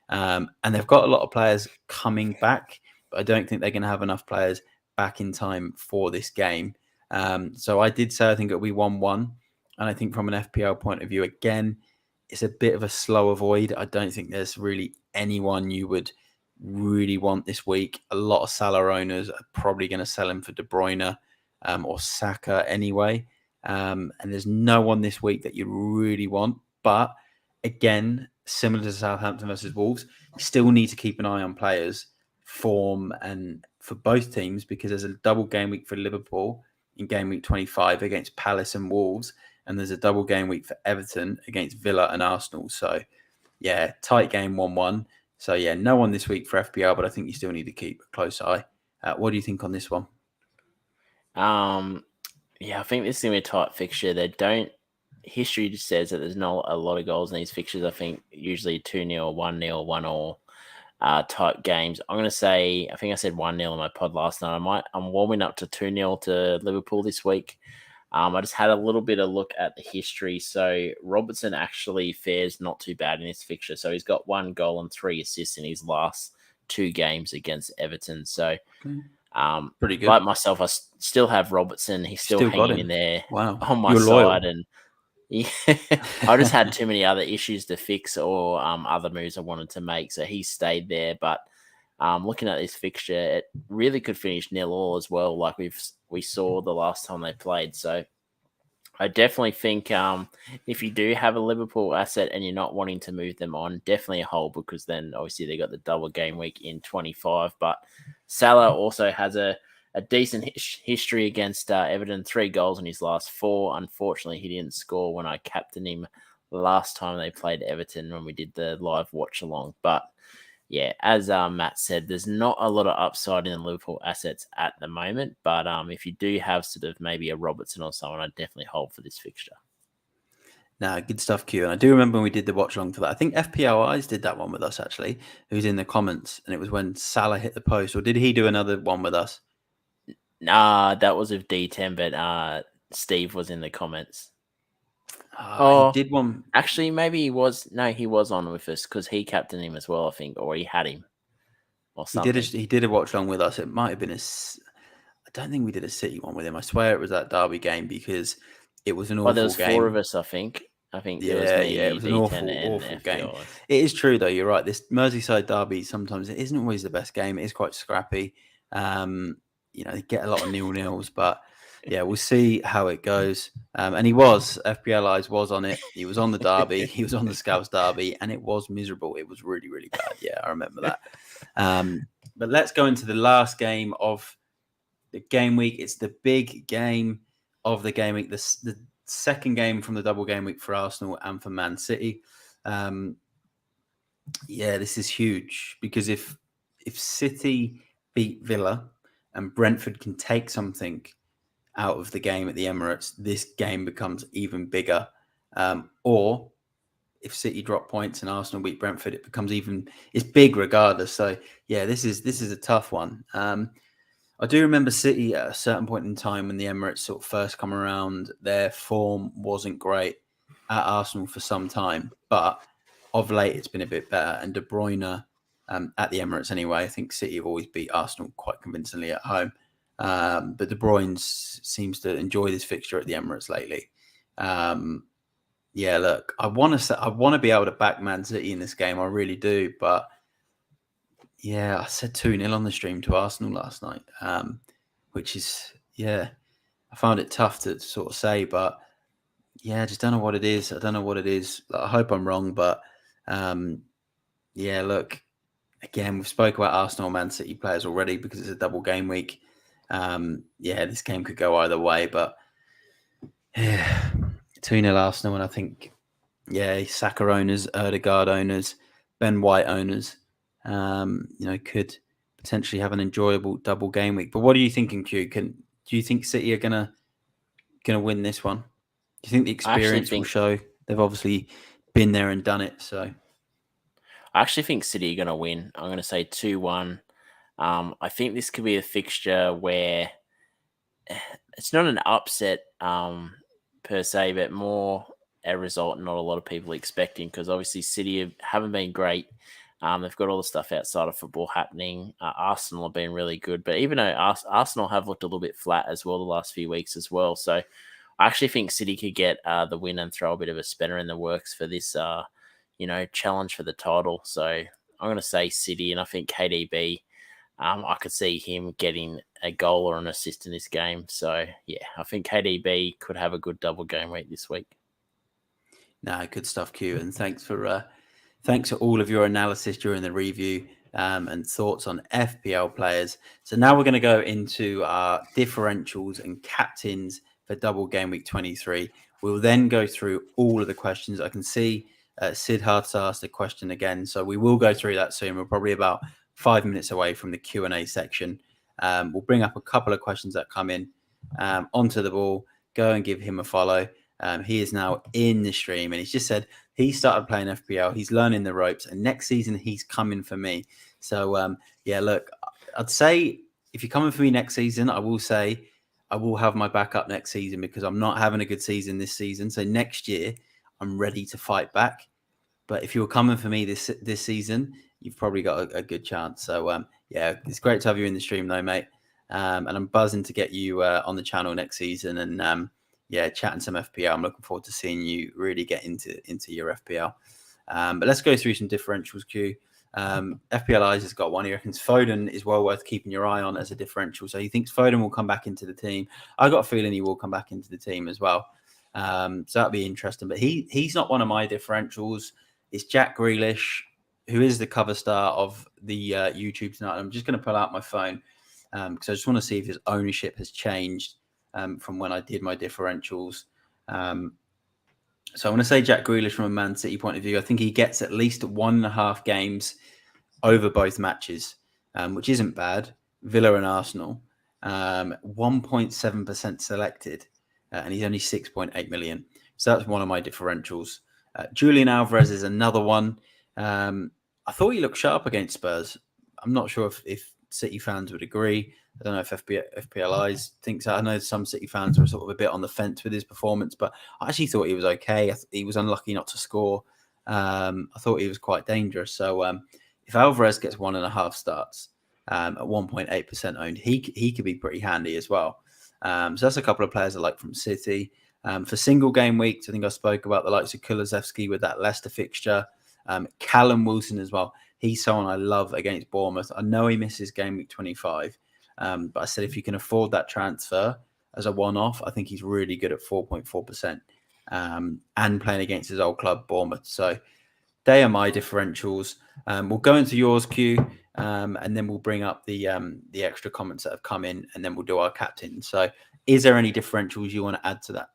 And they've got a lot of players coming back, but I don't think they're going to have enough players back in time for this game. So I did say I think it'll be 1-1. And I think from an FPL point of view, again, it's a bit of a slow avoid. I don't think there's really anyone you would really want this week. A lot of Salah owners are probably going to sell him for De Bruyne or Saka anyway. And there's no one this week that you really want. But again, similar to Southampton versus Wolves, you still need to keep an eye on players' form and for both teams, because there's a double game week for Liverpool in game week 25 against Palace and Wolves. And there's a double game week for Everton against Villa and Arsenal. So, yeah, tight game, 1-1. So, yeah, no one this week for FPL, but I think you still need to keep a close eye. What do you think on this one? I think this is going to be a tight fixture. History just says that there's not a lot of goals in these fixtures. I think usually 2-0, 1-0, 1-1 type games. I'm going to say, I think I said 1-0 in my pod last night. I'm warming up to 2-0 to Liverpool this week. I just had a little bit of look at the history. So Robertson actually fares not too bad in this fixture. So he's got 1 goal and 3 assists in his last 2 games against Everton. So pretty good. Like myself, I still have Robertson. He's still hanging in there on my You're side. loyal. And I just had too many other issues to fix or other moves I wanted to make. So he stayed there. But looking at this fixture, it really could finish 0-0 as well, like we saw the last time they played. So I definitely think if you do have a Liverpool asset and you're not wanting to move them on, definitely a hold, because then obviously they got the double game week in 25. But Salah also has a decent history against Everton, 3 goals in his last 4. Unfortunately, he didn't score when I captained him last time they played Everton when we did the live watch along. But yeah, as Matt said, there's not a lot of upside in the Liverpool assets at the moment. But if you do have sort of maybe a Robertson or someone, I'd definitely hold for this fixture. Nah, good stuff, Q. And I do remember when we did the watch along for that. I think FPL Eyes did that one with us, actually, who's in the comments. And it was when Salah hit the post. Or did he do another one with us? Nah, that was with D10, but Steve was in the comments. He did one. Actually, maybe he was. No, he was on with us because he captained him as well, I think, or he had him or something. He did a watch along with us. It might have been I don't think we did a City one with him. I swear it was that derby game, because it was an awful game. There was 4 of us, I think. There was me, it was an awful game. It is true, though. You're right. This Merseyside derby, sometimes it isn't always the best game. It is quite scrappy. They get a lot of 0-0s, but yeah, we'll see how it goes. And FPL Eyes was on it. He was on the derby. He was on the Scouts derby, and it was miserable. It was really, really bad. Yeah, I remember that. But let's go into the last game of the game week. It's the big game of the game week, the second game from the double game week for Arsenal and for Man City. This is huge because if City beat Villa and Brentford can take something out of the game at the Emirates, this game becomes even bigger. Or if City drop points and Arsenal beat Brentford, it's big regardless. So yeah, this is a tough one. I do remember City at a certain point in time when the Emirates sort of first come around, their form wasn't great at Arsenal for some time, but of late it's been a bit better. And De Bruyne at the Emirates anyway, I think City have always beat Arsenal quite convincingly at home. But De Bruyne seems to enjoy this fixture at the Emirates lately. Look, I want to be able to back Man City in this game. I really do, but yeah, I said 2-0 on the stream to Arsenal last night, which is, I found it tough to sort of say, but I just don't know what it is. I don't know what it is. I hope I'm wrong, but look, again, we've spoke about Arsenal and Man City players already because it's a double game week. This game could go either way, but 2-0 Arsenal, and I think, Saka owners, Odegaard owners, Ben White owners, could potentially have an enjoyable double game week. But what are you thinking, Q? Do you think City are gonna win this one? Do you think the experience will show? They've obviously been there and done it. So I actually think City are going to win. I'm going to say 2-1. I think this could be a fixture where it's not an upset per se, but more a result not a lot of people expecting, because obviously City haven't been great. They've got all the stuff outside of football happening. Arsenal have been really good, but even though Arsenal have looked a little bit flat as well the last few weeks as well. So I actually think City could get the win and throw a bit of a spanner in the works for this challenge for the title. So I'm going to say City, and I think KDB, I could see him getting a goal or an assist in this game. So yeah, I think KDB could have a good double game week this week. No, good stuff, Q, and thanks for all of your analysis during the review and thoughts on FPL players. So now we're going to go into our differentials and captains for double game week 23. We'll then go through all of the questions. I can see Sid Hart's asked a question again, so we will go through that soon. We're probably about 5 minutes away from the Q&A section. We'll bring up a couple of questions that come in onto the ball. Go and give him a follow. He is now in the stream, and he's just said he started playing FPL. He's learning the ropes, and next season he's coming for me. So, look, I'd say if you're coming for me next season, I will say I will have my backup next season because I'm not having a good season this season. So next year, I'm ready to fight back. But if you're coming for me this season, you've probably got a good chance. So, it's great to have you in the stream, though, mate. And I'm buzzing to get you on the channel next season and chatting some FPL. I'm looking forward to seeing you really get into your FPL. But let's go through some differentials, Q. FPL Eyes has got one. He reckons Foden is well worth keeping your eye on as a differential. So he thinks Foden will come back into the team. I got a feeling he will come back into the team as well. So that'll be interesting. But he's not one of my differentials. It's Jack Grealish, who is the cover star of the YouTube tonight. I'm just going to pull out my phone because I just want to see if his ownership has changed from when I did my differentials. So I want to say Jack Grealish from a Man City point of view. I think he gets at least 1.5 games over both matches, which isn't bad. Villa and Arsenal, 1.7% selected, and he's only 6.8 million. So that's one of my differentials. Julian Alvarez is another one. I thought he looked sharp against Spurs. I'm not sure if City fans would agree. I don't know if FPL Eyes thinks that. I know some City fans were sort of a bit on the fence with his performance, but I actually thought he was okay. He was unlucky not to score. I thought he was quite dangerous. So if Alvarez gets 1.5 starts at 1.8% owned, he could be pretty handy as well. So that's a couple of players I like from City. For single game weeks, I think I spoke about the likes of Kulusevski with that Leicester fixture. Callum Wilson as well. He's someone I love against Bournemouth. I know he misses game week 25, but I said if you can afford that transfer as a one-off, I think he's really good at 4.4% and playing against his old club, Bournemouth. So they are my differentials. We'll go into yours, Q. and then we'll bring up the extra comments that have come in, and then we'll do our captain. So, is there any differentials you want to add to that?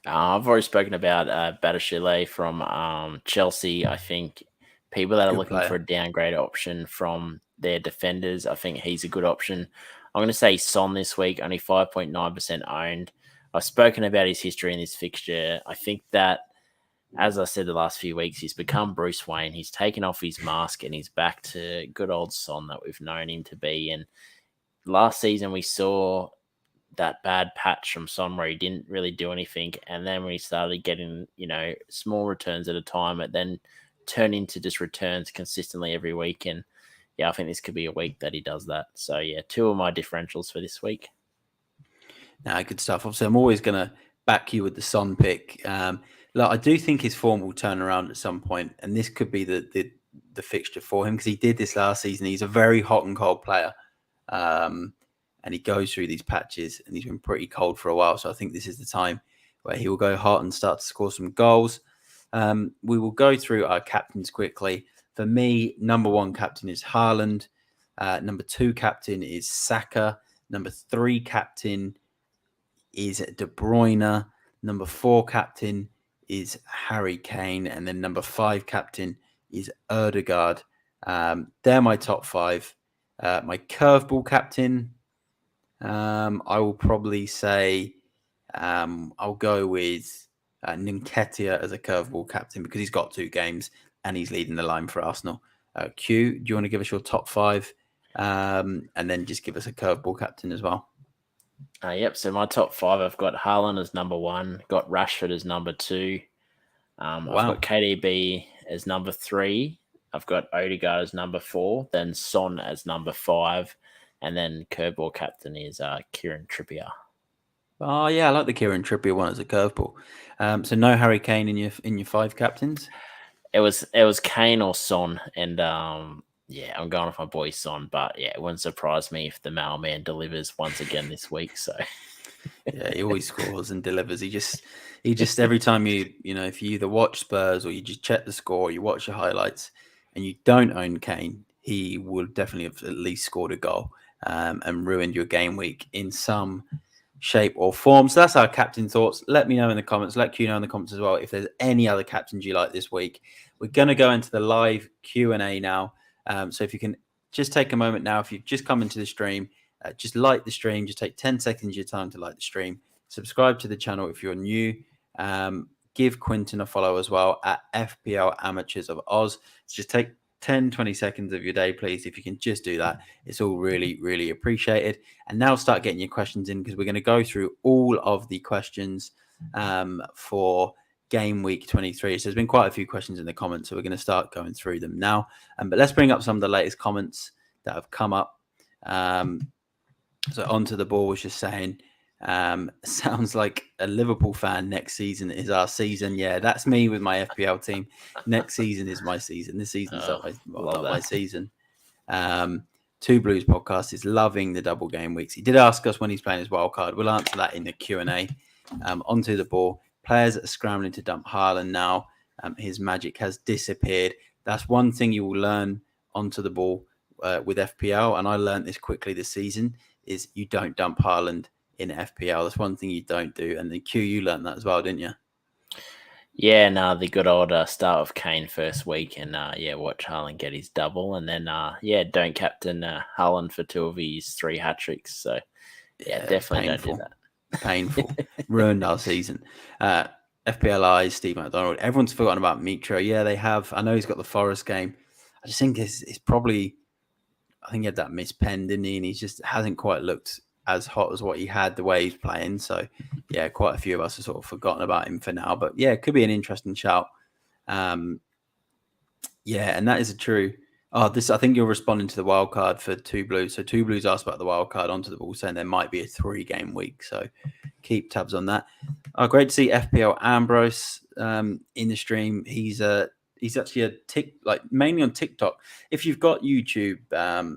I've already spoken about Badiashile from Chelsea. I think people that are Good looking player. for a downgrade option from their defenders, I think he's a good option. I'm going to say Son this week, only 5.9% owned. I've spoken about his history in this fixture. I think that, as I said the last few weeks, he's become Bruce Wayne. He's taken off his mask and he's back to good old Son that we've known him to be. And last season we saw that bad patch from Son where he didn't really do anything, and then when he started getting small returns at a time, it then turned into just returns consistently every week. And yeah, I think this could be a week that he does that. So yeah, 2 of my differentials for this week. Nah, good stuff. Obviously, I'm always going to back you with the Son pick. Look, I do think his form will turn around at some point, and this could be the fixture for him because he did this last season. He's a very hot and cold player. And he goes through these patches, and he's been pretty cold for a while. So I think this is the time where he will go hot and start to score some goals. We will go through our captains quickly. For me, number 1 captain is Haaland. Number 2 captain is Saka. Number 3 captain is De Bruyne. Number 4 captain is Harry Kane. And then number 5 captain is Odegaard. They're my top 5. My curveball captain, I will probably say I'll go with Nketiah as a curveball captain because he's got 2 games and he's leading the line for Arsenal. Q, do you want to give us your top 5 and then just give us a curveball captain as well? Yep. So my top 5, I've got Haaland as number 1, got Rashford as number 2. I've got KDB as number 3. I've got Odegaard as number 4, then Son as number 5, and then curveball captain is Kieran Trippier. Oh yeah, I like the Kieran Trippier one as a curveball. So no Harry Kane in your 5 captains. It was Kane or Son, and yeah, I'm going with my boy Son. But yeah, it wouldn't surprise me if the mailman delivers once again this week. So yeah, he always scores and delivers. He just every time if you either watch Spurs or you just check the score, you watch the highlights, and you don't own Kane, he would definitely have at least scored a goal and ruined your game week in some shape or form. So that's our captain thoughts. Let me know in the comments. Let Q know in the comments as well if there's any other captains you like this week. We're going to go into the live Q&A now. So if you can just take a moment now, if you've just come into the stream, just like the stream. Just take 10 seconds of your time to like the stream. Subscribe to the channel if you're new. Give Quinton a follow as well at FPL Amateurs of Oz. Just take 10, 20 seconds of your day, please. If you can just do that, it's all really, really appreciated. And now start getting your questions in because we're going to go through all of the questions for game week 23. So there's been quite a few questions in the comments, so we're going to start going through them now. But let's bring up some of the latest comments that have come up. So Onto the Ball was just saying, sounds like a Liverpool fan. Next season is our season. Yeah, that's me with my FPL team. Next season is my season. This season's not my season. Two Blues podcast is loving the double game weeks. He did ask us when he's playing his wild card. We'll answer that in the Q&A. Onto the Ball. Players are scrambling to dump Haaland now. His magic has disappeared. That's one thing you will learn Onto the Ball with FPL, and I learned this quickly this season, is you don't dump Haaland in FPL. That's one thing you don't do. And the Q, you learned that as well, didn't you? Yeah, no, the good old start of Kane first week, and watch Haaland get his double, and then don't captain Haaland for 2 of his 3 hat tricks. So yeah, definitely painful. don't do that. Painful. Ruined our season. FPLI, Steve McDonald. Everyone's forgotten about Mitro. Yeah, they have. I know he's got the Forest game. I just think it's probably. I think he had that mispenned, didn't he? And he just hasn't quite looked as hot as what he had the way he's playing. So, yeah, quite a few of us have sort of forgotten about him for now. But, yeah, it could be an interesting shout. And that is a true. I think you're responding to the wild card for Two Blues. So, Two Blues asked about the wild card Onto the Ball, saying there might be a 3-game week. So, keep tabs on that. Great to see FPL Ambrose in the stream. He's actually mainly on TikTok. If you've got YouTube,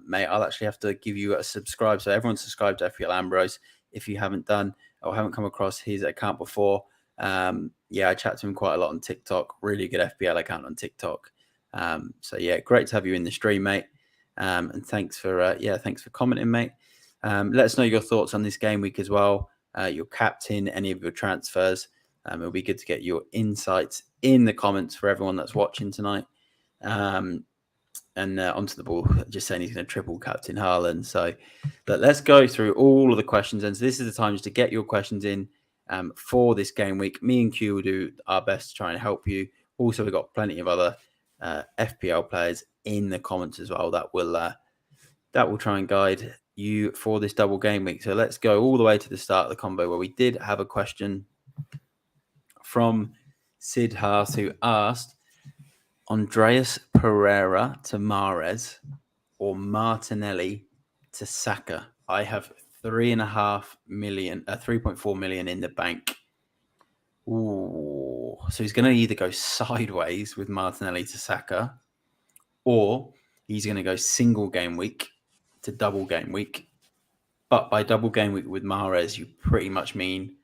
mate, I'll actually have to give you a subscribe. So everyone subscribe to FPL Ambrose if you haven't done or haven't come across his account before. I chat to him quite a lot on TikTok. Really good FPL account on TikTok. So yeah, great to have you in the stream, mate. And thanks for commenting, mate. Let us know your thoughts on this game week as well. Your captain, any of your transfers. It'll be good to get your insights in the comments for everyone that's watching tonight. And onto the ball, just saying he's going to triple captain Haaland. So let's go through all of the questions. And so this is the time just to get your questions in for this game week. Me and Q will do our best to try and help you. Also, we've got plenty of other FPL players in the comments as well that will try and guide you for this double game week. So let's go all the way to the start of the combo where we did have a question from Sid Haas who asked, Andreas Pereira to Mahrez or Martinelli to Saka? I have 3.4 million in the bank. Ooh, so he's going to either go sideways with Martinelli to Saka, or he's going to go single game week to double game week. But by double game week with Mahrez, you pretty much mean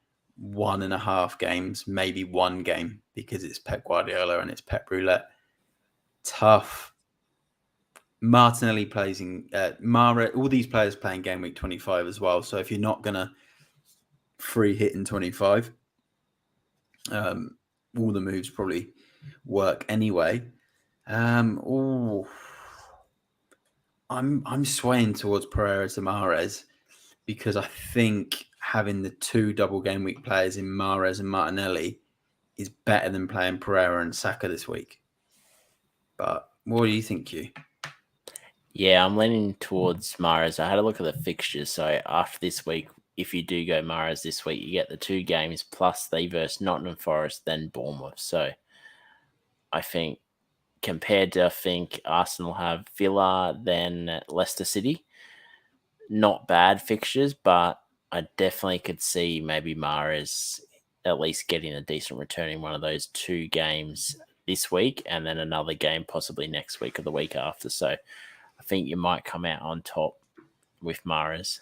1.5 games, maybe 1 game, because it's Pep Guardiola and it's Pep Roulette. Tough. Martinelli plays in Mahrez. All these players playing game week 25 as well. So if you're not going to free hit in 25, all the moves probably work anyway. I'm swaying towards Pereira to Mahrez because I think having the 2 double game week players in Mahrez and Martinelli is better than playing Pereira and Saka this week. But what do you think, Hugh? Yeah, I'm leaning towards Mahrez. I had a look at the fixtures. So after this week, if you do go Mahrez this week, you get the 2 games plus they versus Nottingham Forest, then Bournemouth. So I think compared to, Arsenal have Villa, then Leicester City. Not bad fixtures, but I definitely could see maybe Mahrez at least getting a decent return in one of those 2 games this week, and then another game possibly next week or the week after. So I think you might come out on top with Mahrez.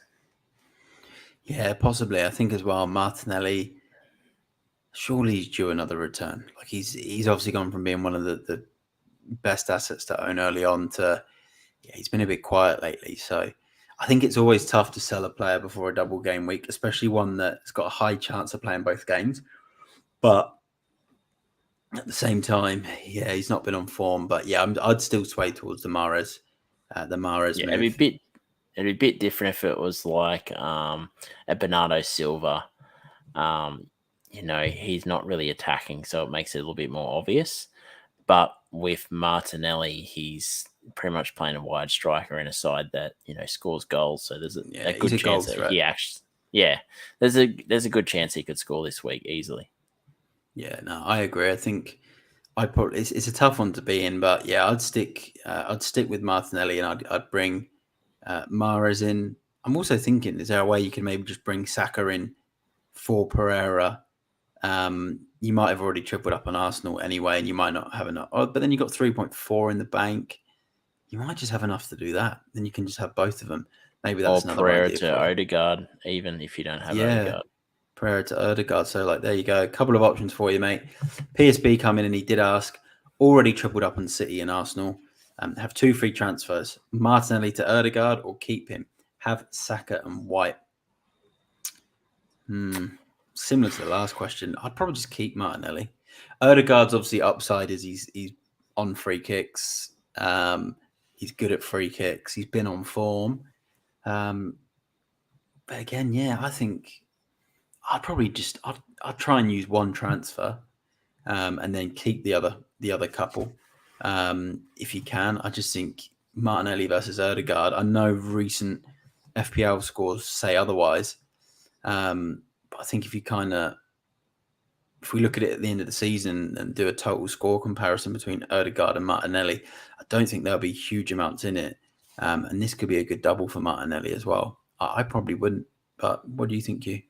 Yeah, possibly. I think as well, Martinelli, surely he's due another return. Like he's obviously gone from being one of the best assets to own early on to, he's been a bit quiet lately. So I think it's always tough to sell a player before a double game week, especially one that's got a high chance of playing both games. But at the same time, he's not been on form. But I'd still sway towards the Mahrez move. It'd be a bit different if it was like a Bernardo Silva. He's not really attacking, so it makes it a little bit more obvious. But with Martinelli, he's pretty much playing a wide striker in a side that scores goals. So there's a good chance that he actually, there's a good chance he could score this week easily. Yeah, no, I agree. I think it's a tough one to be in, but I'd stick with Martinelli and I'd bring Mahrez in. I'm also thinking, is there a way you can maybe just bring Saka in for Pereira? You might have already tripled up on Arsenal anyway, and you might not have enough. But then you've got 3.4 in the bank. You might just have enough to do that. Then you can just have both of them. Maybe that's another Pereira idea. To Odegaard, even if you don't have Odegaard. Pereira to Odegaard. So there you go. A couple of options for you, mate. PSB come in and he did ask, already tripled up on City and Arsenal. Have 2 free transfers. Martinelli to Odegaard or keep him. Have Saka and White. Similar to the last question, I'd probably just keep Martinelli. Odegaard's obviously upside is he's on free kicks. He's good at free kicks. He's been on form. But again, I think I'd probably just I'd try and use 1 transfer, and then keep the other couple if you can. I just think Martinelli versus Odegaard. I know recent FPL scores say otherwise, but I think if we look at it at the end of the season and do a total score comparison between Odegaard and Martinelli, I don't think there'll be huge amounts in it, and this could be a good double for Martinelli as well. I probably wouldn't, but what do you think, you?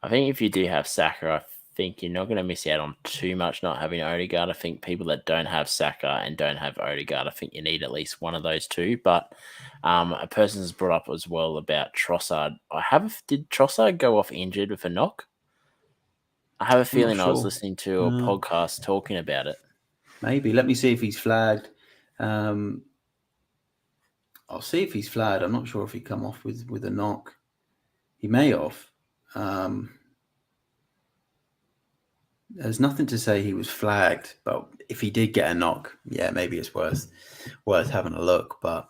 I think if you do have Saka, I think you're not going to miss out on too much not having Odegaard. I think people that don't have Saka and don't have Odegaard, I think you need at least one of those 2. But a person has brought up as well about Trossard. Did Trossard go off injured with a knock? I have a feeling I was listening to a podcast talking about it. Maybe. Let me see if he's flagged. I'll see if he's flagged. I'm not sure if he come off with a knock. He may have. There's nothing to say he was flagged, but if he did get a knock, yeah, maybe it's worth having a look, but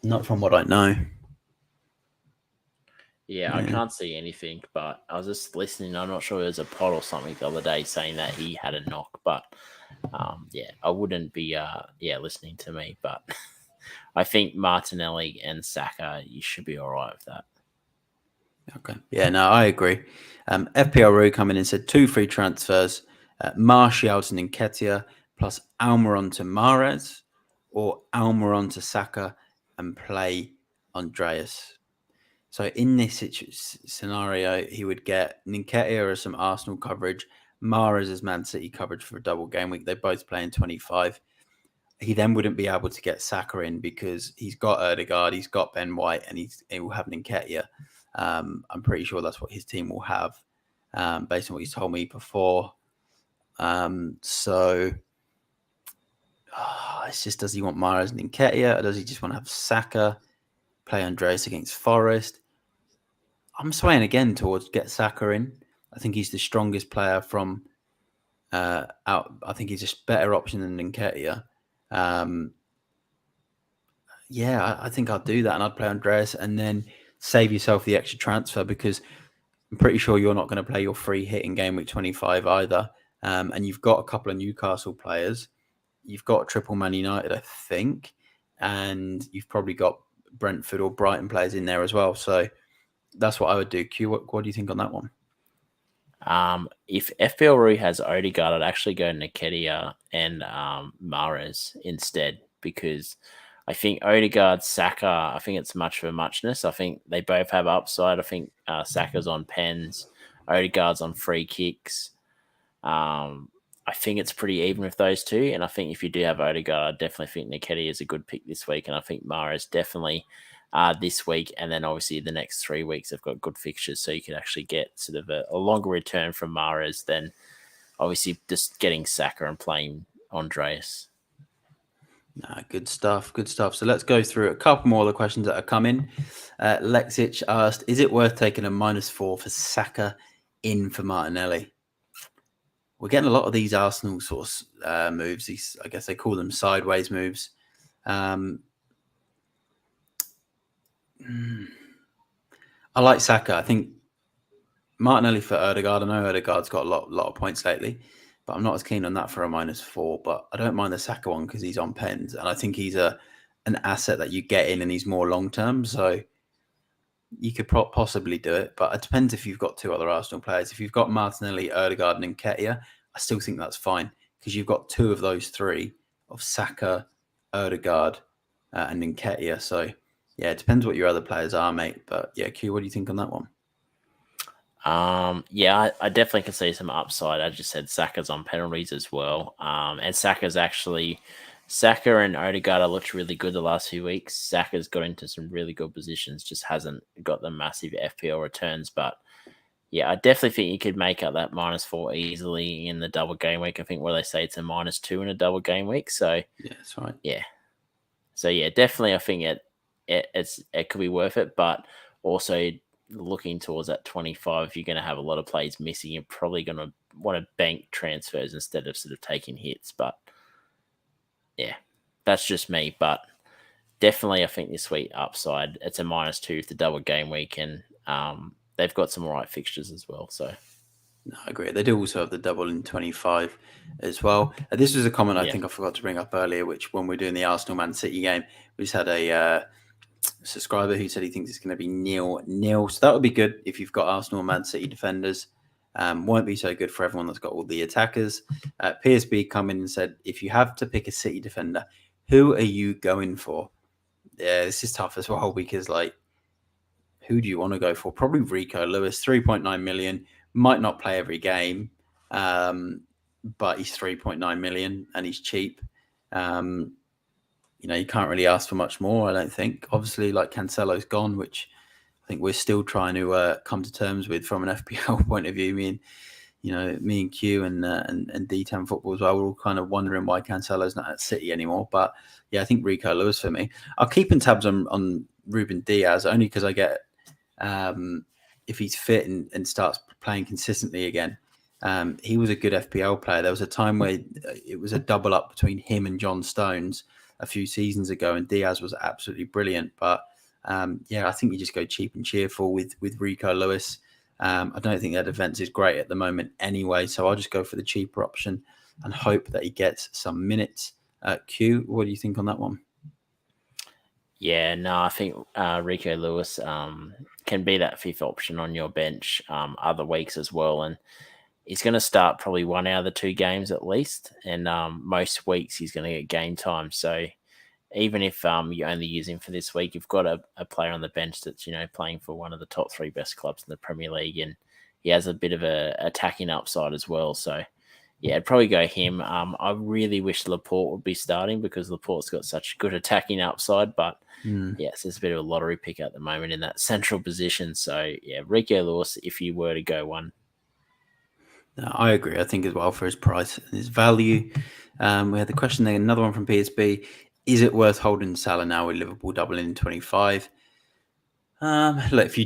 not from what I know. Yeah, I can't see anything, but I was just listening. I'm not sure there was a pod or something the other day saying that he had a knock, but yeah, I wouldn't be listening to me, but I think Martinelli and Saka, you should be all right with that. Okay. Yeah, no, I agree. FPL Rue coming in said 2 free transfers, Martial to Nketiah plus Almiron to Mahrez, or Almiron to Saka and play Andreas. So in this scenario, he would get Nketiah as some Arsenal coverage, Mahrez as Man City coverage for a double game week. They both play in 25. He then wouldn't be able to get Saka in because he's got Odegaard, he's got Ben White, and he will have Nketiah. I'm pretty sure that's what his team will have, based on what he's told me before. It's just, does he want Mahrez and Nketiah, or does he just want to have Saka, play Andreas against Forest? I'm swaying again towards get Saka in. I think he's the strongest player from out. I think he's a better option than Nketiah. I think I'll do that, and I'd play Andreas and then save yourself the extra transfer, because I'm pretty sure you're not going to play your free hit in game week 25 either. And you've got a couple of Newcastle players. You've got triple Man United, I think, and you've probably got Brentford or Brighton players in there as well. So that's what I would do. Q, what do you think on that one? If FPL Rue has Odegaard, I'd actually go Nketiah and Mahrez instead, because I think Odegaard, Saka, I think it's much of a muchness. I think they both have upside. I think Saka's on pens, Odegaard's on free kicks. I think it's pretty even with those two. And I think if you do have Odegaard, I definitely think Nketiah is a good pick this week. And I think Mahrez definitely this week. And then obviously the next 3 weeks have got good fixtures. So you can actually get sort of a longer return from Mahrez than obviously just getting Saka and playing Andreas. Good stuff. Good stuff. So let's go through a couple more of the questions that are coming. Lexich asked, is it worth taking a -4 for Saka in for Martinelli? We're getting a lot of these Arsenal sort of moves. These, I guess they call them sideways moves. I like Saka. I think Martinelli for Odegaard. I know Odegaard's got a lot of points lately, but I'm not as keen on that for a -4. But I don't mind the Saka one because he's on pens, and I think he's an asset that you get in, and he's more long term. So you could possibly do it, but it depends if you've got 2 other Arsenal players. If you've got Martinelli, Odegaard, and Nketiah, I still think that's fine, because you've got 2 of those 3 of Saka, Odegaard, and Nketiah. So yeah, it depends what your other players are, mate. But yeah, Q, what do you think on that one? I definitely can see some upside. I just said Saka's on penalties as well. And Saka and Odegaard looked really good the last few weeks. Saka's got into some really good positions, just hasn't got the massive FPL returns. But yeah, I definitely think you could make up that -4 easily in the double game week. I think where they say it's a -2 in a double game week. So yeah, that's right. Yeah. So yeah, definitely I think it could be worth it, but also looking towards that 25, if you're going to have a lot of plays missing, you're probably going to want to bank transfers instead of sort of taking hits. But yeah, that's just me. But definitely, I think this week upside, it's a -2 with the double game week, and they've got some all right fixtures as well. So no, I agree. They do also have the double in 25 as well. This was a comment I think I forgot to bring up earlier, which when we're doing the Arsenal Man City game, we just had a subscriber who said he thinks it's going to be 0-0. So that would be good if you've got Arsenal and Man City defenders. Won't be so good for everyone that's got all the attackers. PSB come in and said, if you have to pick a City defender, who are you going for? Yeah, this is tough as well, because who do you want to go for? Probably Rico Lewis, 3.9 million. Might not play every game, but he's 3.9 million and he's cheap. You can't really ask for much more, I don't think. Obviously, Cancelo's gone, which I think we're still trying to come to terms with from an FPL point of view. me and Q and D10 football as well, we're all kind of wondering why Cancelo's not at City anymore. But yeah, I think Rico Lewis for me. I'll keep in tabs on Ruben Diaz only because I get if he's fit and starts playing consistently again. He was a good FPL player. There was a time where it was a double up between him and John Stones a few seasons ago, and Diaz was absolutely brilliant. But I think you just go cheap and cheerful with Rico Lewis. I don't think their defense is great at the moment anyway, so I'll just go for the cheaper option and hope that he gets some minutes. Q, what do you think on that one? Yeah, no, I think Rico Lewis can be that fifth option on your bench other weeks as well. And he's going to start probably one out of the 2 games at least. And most weeks he's going to get game time. So even if you only use him for this week, you've got a player on the bench that's, playing for one of the top 3 best clubs in the Premier League. And he has a bit of a attacking upside as well. So yeah, I'd probably go him. I really wish Laporte would be starting because Laporte's got such good attacking upside, but yes, it's a bit of a lottery pick at the moment in that central position. So yeah, Rico Lewis, if you were to go one. No, I agree. I think as well for his price and his value. We had the question there, another one from PSB. Is it worth holding Salah now with Liverpool doubling in 25? Look,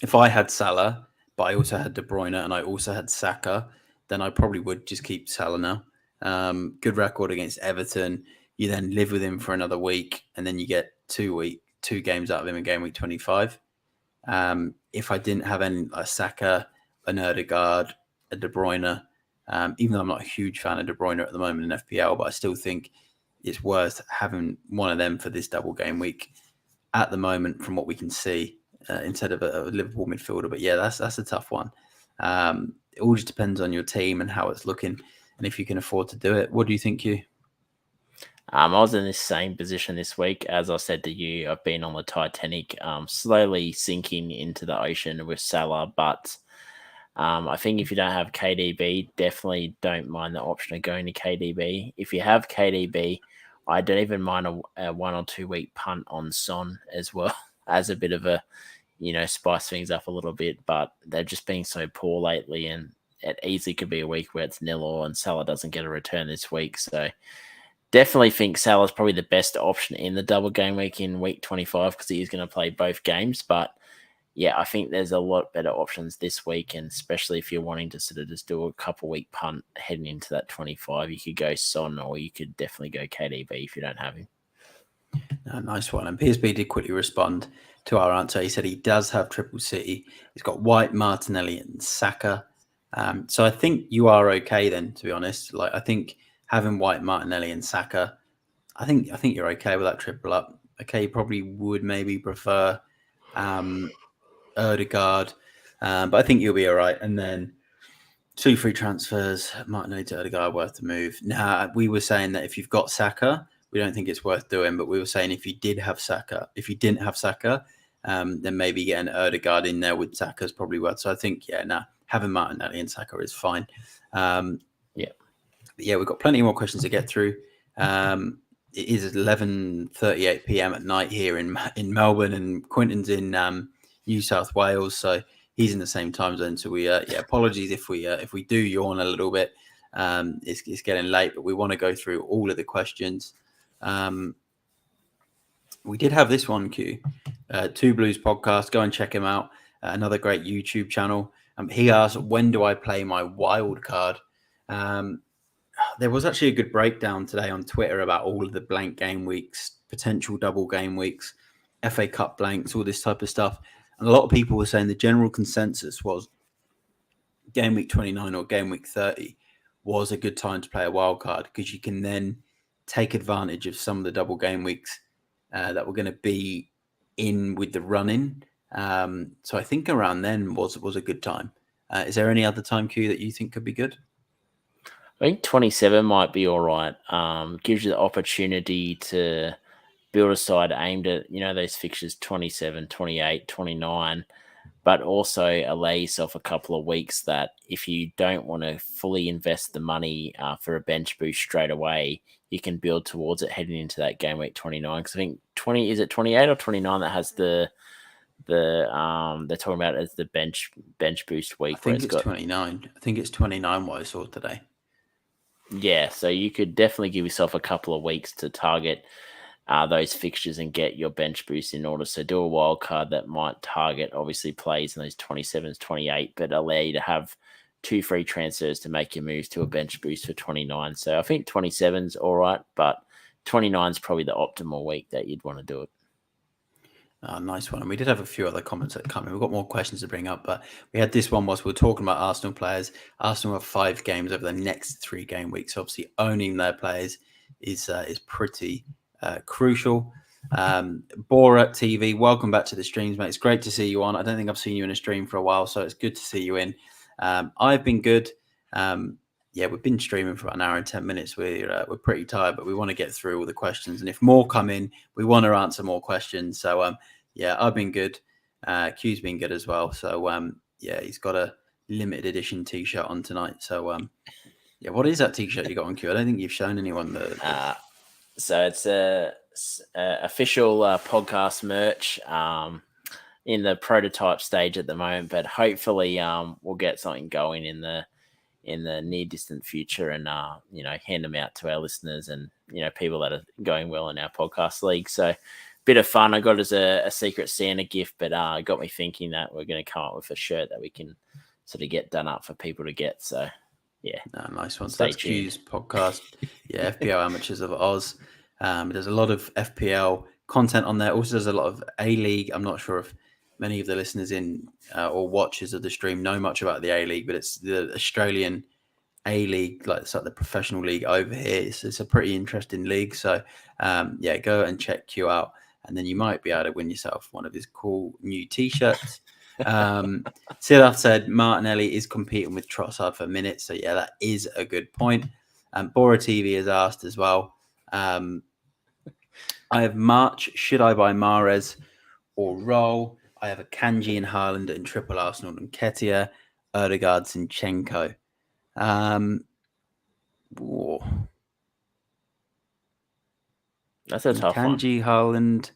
if I had Salah, but I also had De Bruyne and I also had Saka, then I probably would just keep Salah now. Good record against Everton. You then live with him for another week, and then you get 2 games out of him in game week 25. If I didn't have any Saka, an Ødegaard, a De Bruyne, even though I'm not a huge fan of De Bruyne at the moment in FPL, but I still think it's worth having one of them for this double game week at the moment from what we can see instead of a Liverpool midfielder. But yeah, that's a tough one. It all just depends on your team and how it's looking and if you can afford to do it. What do you think, you? I was in this same position this week. As I said to you, I've been on the Titanic, slowly sinking into the ocean with Salah. But I think if you don't have KDB, definitely don't mind the option of going to KDB. If you have KDB, I don't even mind a 1 or 2 week punt on Son as well as a bit of a, spice things up a little bit. But they're just being so poor lately, and it easily could be a week where it's nil and Salah doesn't get a return this week. So definitely think Salah's probably the best option in the double game week in week 25 because he is going to play both games. But yeah, I think there's a lot better options this week, and especially if you're wanting to sort of just do a couple week punt heading into that 25, you could go Son or you could definitely go KDB if you don't have him. Nice one. And PSB did quickly respond to our answer. He said he does have triple City. He's got White, Martinelli, and Saka. So I think you are okay then, to be honest. I think having White, Martinelli, and Saka, I think you're okay with that triple up. Okay, you probably would maybe prefer Ødegaard, but I think you'll be all right. And then 2 free transfers, Martinelli to Ødegaard, worth the move. Now, we were saying that if you've got Saka, we don't think it's worth doing, but we were saying if you didn't have Saka, then maybe getting Ødegaard in there with Saka is probably worth. So I think, having Martinelli and Saka is fine. We've got plenty more questions to get through. It is 11:38 p.m. at night here in Melbourne, and Quinton's in New South Wales, so he's in the same time zone. So we apologies if we do yawn a little bit. It's getting late, but we want to go through all of the questions. We did have this one, Q. Two Blues podcast. Go and check him out. Another great YouTube channel. He asked, when do I play my wild card? There was actually a good breakdown today on Twitter about all of the blank game weeks, potential double game weeks, FA Cup blanks, all this type of stuff. And a lot of people were saying the general consensus was game week 29 or game week 30 was a good time to play a wild card because you can then take advantage of some of the double game weeks that were going to be in with the run-in. So I think around then was a good time. Is there any other time, Q, that you think could be good? I think 27 might be all right. Gives you the opportunity to build a side aimed at, those fixtures 27, 28, 29, but also allow yourself a couple of weeks that if you don't want to fully invest the money for a bench boost straight away, you can build towards it heading into that game week 29. Because I think 28 or 29 that has the they're talking about it as the bench boost week. I think it's 29. I think it's 29 what I saw today. Yeah, so you could definitely give yourself a couple of weeks to target those fixtures and get your bench boost in order. So do a wild card that might target obviously plays in those 27s, 28, but allow you to have 2 free transfers to make your moves to a bench boost for 29. So I think 27's all right, but 29's probably the optimal week that you'd want to do it. Oh, nice one. And we did have a few other comments that come in. We've got more questions to bring up, but we had this one whilst we were talking about Arsenal players. Arsenal have 5 games over the next 3 game weeks. Obviously, owning their players is pretty crucial. Borat TV, welcome back to the streams, mate. It's great to see you on. I don't think I've seen you in a stream for a while, so it's good to see you in. I've been good. We've been streaming for about an hour and 10 minutes. We're pretty tired, but we want to get through all the questions. And if more come in, we want to answer more questions. So, I've been good. Q's been good as well. So, he's got a limited edition T-shirt on tonight. So, what is that T-shirt you got on, Q? I don't think you've shown anyone So it's a official podcast merch in the prototype stage at the moment, but hopefully we'll get something going in the near distant future and hand them out to our listeners and people that are going well in our podcast league. So bit of fun. I got it as a secret Santa gift, but it got me thinking that we're going to come up with a shirt that we can sort of get done up for people to get. So yeah, nice one. So that's Q's podcast. Yeah, FPL Amateurs of Oz. There's a lot of FPL content on there. Also, there's a lot of A-League. I'm not sure if many of the listeners in or watchers of the stream know much about the A-League, but it's the Australian A-League, like it's like the professional league over here. It's a pretty interesting league. So, go and check Q out, and then you might be able to win yourself one of his cool new T-shirts. Siddharth said Martinelli is competing with Trossard for minutes. So, yeah, that is a good point. Bora TV has asked as well. I have March. Should I buy Mahrez or Roll? I have a Kanji in Haaland and triple Arsenal and Ketia, Odegaard, Zinchenko. That's a tough one. Kanji, Haaland.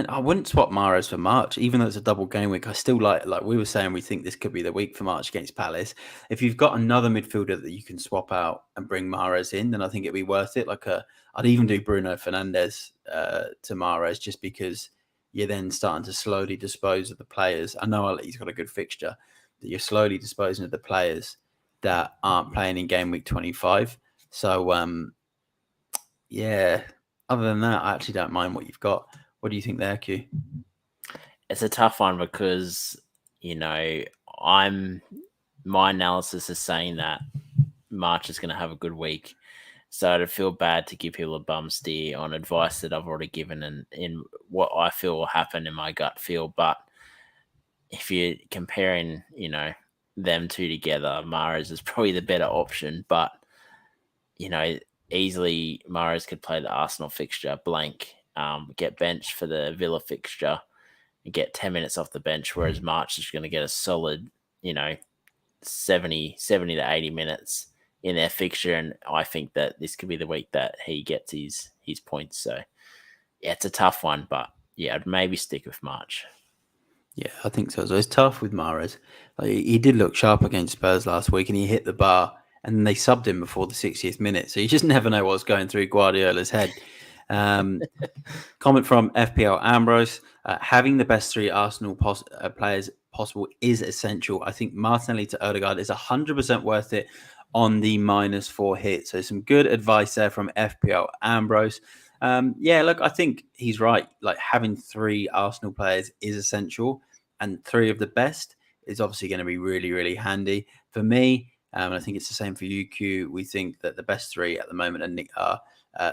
I wouldn't swap Mahrez for March, even though it's a double game week. I still like we were saying, we think this could be the week for March against Palace. If you've got another midfielder that you can swap out and bring Mahrez in, then I think it'd be worth it. I'd even do Bruno Fernandes to Mahrez, just because you're then starting to slowly dispose of the players. I know he's got a good fixture, that you're slowly disposing of the players that aren't playing in game week 25. So, other than that, I actually don't mind what you've got. What do you think there, Q? It's a tough one because, my analysis is saying that March is going to have a good week. So I'd feel bad to give people a bum steer on advice that I've already given and in what I feel will happen in my gut feel. But if you're comparing, them two together, Mahrez is probably the better option. But, easily Mahrez could play the Arsenal fixture blank, get benched for the Villa fixture and get 10 minutes off the bench, whereas March is going to get a solid, 70 to 80 minutes in their fixture. And I think that this could be the week that he gets his points. So, yeah, it's a tough one, but yeah, I'd maybe stick with March. Yeah, I think so. So it's tough with Mahrez. He did look sharp against Spurs last week, and he hit the bar, and then they subbed him before the 60th minute. So you just never know what's going through Guardiola's head. Comment from FPL Ambrose. Having the best 3 Arsenal players possible is essential. I think Martinelli to Odegaard is 100% worth it on the -4 hit. So some good advice there from FPL Ambrose. I think he's right. Having 3 Arsenal players is essential, and 3 of the best is obviously going to be really, really handy for me. And I think it's the same for you, Q. We think that the best 3 at the moment are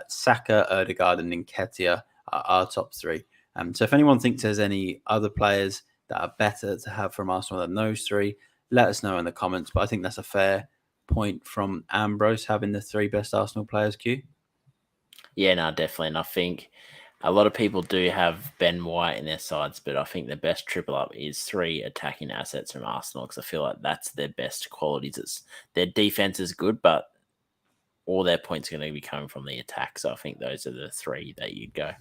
Saka, Odegaard, and Nketiah are our top 3. So if anyone thinks there's any other players that are better to have from Arsenal than those 3, let us know in the comments. But I think that's a fair point from Ambrose, having the 3 best Arsenal players, Q. Yeah, no, definitely. And I think a lot of people do have Ben White in their sides, but I think the best triple up is 3 attacking assets from Arsenal, because I feel like that's their best qualities. Their defense is good, but all their points are going to be coming from the attack. So I think those are the 3 that you'd go.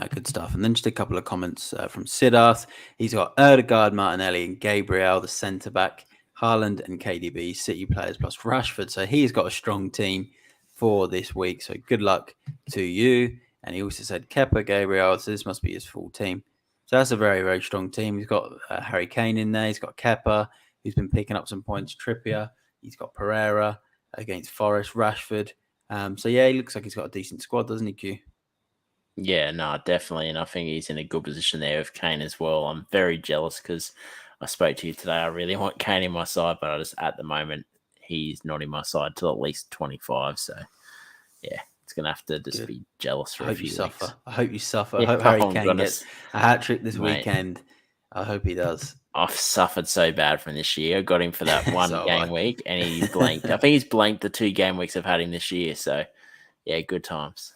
Good stuff. And then just a couple of comments from Siddharth. He's got Erdegaard, Martinelli, and Gabriel, the centre back, Haaland and KDB, City players plus Rashford. So he's got a strong team for this week. So good luck to you. And he also said Kepa, Gabriel. So this must be his full team. So that's a very, very strong team. He's got Harry Kane in there. He's got Kepa, who's been picking up some points. Trippier. He's got Pereira against Forest, Rashford. So yeah, he looks like he's got a decent squad, doesn't he, Q? Yeah, no, definitely. And I think he's in a good position there with Kane as well. I'm very jealous because I spoke to you today. I really want Kane in my side, but I just, at the moment, he's not in my side till at least 25. So, yeah, it's going to have to just be jealous for a few weeks. I hope you suffer. Yeah, I hope Harry Kane gets a hat trick this weekend. I hope he does. I've suffered so bad from this year. I got him for that one game week and he blanked. I think he's blanked the 2 game weeks I've had him this year. So, yeah, good times.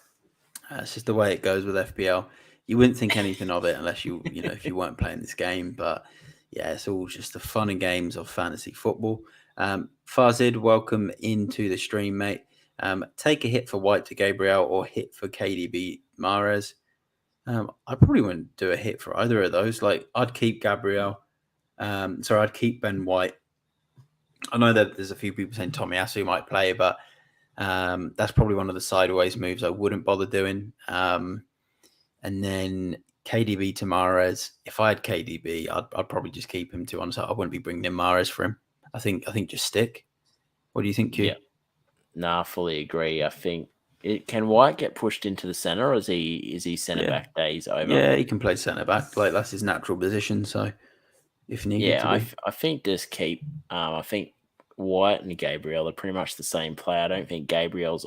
It's just the way it goes with FPL. You wouldn't think anything of it unless if you weren't playing this game. But yeah, it's all just the fun and games of fantasy football. Fazid, welcome into the stream, mate. Take a hit for White to Gabriel or hit for KDB Mahrez. I probably wouldn't do a hit for either of those. Like, I'd keep Gabriel. I'd keep Ben White. I know that there's a few people saying Tomiyasu might play, but that's probably one of the sideways moves I wouldn't bother doing. And then KDB to Mahrez. If I had KDB, I'd probably just keep him, to be honest. I wouldn't be bringing in Mahrez for him. I think just stick. What do you think, Q? Yeah. No, I fully agree. I think can White get pushed into the centre, or is he centre back days over? Yeah, he can play centre back. Like, that's his natural position. So if needed to be. I think just keep. I think White and Gabriel are pretty much the same player. I don't think Gabriel's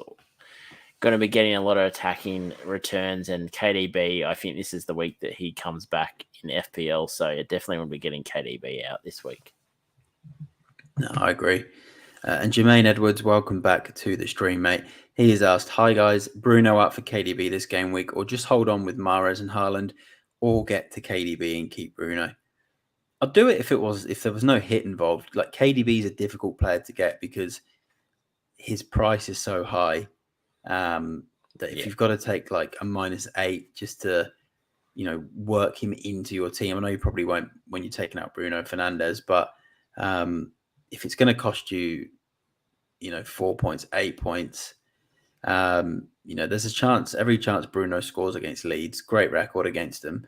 going to be getting a lot of attacking returns, and KDB, I think this is the week that he comes back in FPL, so it definitely won't be getting KDB out this week. No, I agree. And Jermaine Edwards, welcome back to the stream, mate. He has asked, hi guys, Bruno out for KDB this game week, or just hold on with Mahrez and Haaland, or get to KDB and keep Bruno? I'd do it if there was no hit involved. Like, KDB is a difficult player to get because his price is so high that if you've got to take like a -8 just to, work him into your team. I know you probably won't when you're taking out Bruno Fernandes, but if it's going to cost you, 4 points, 8 points, there's a chance, every chance Bruno scores against Leeds, great record against them,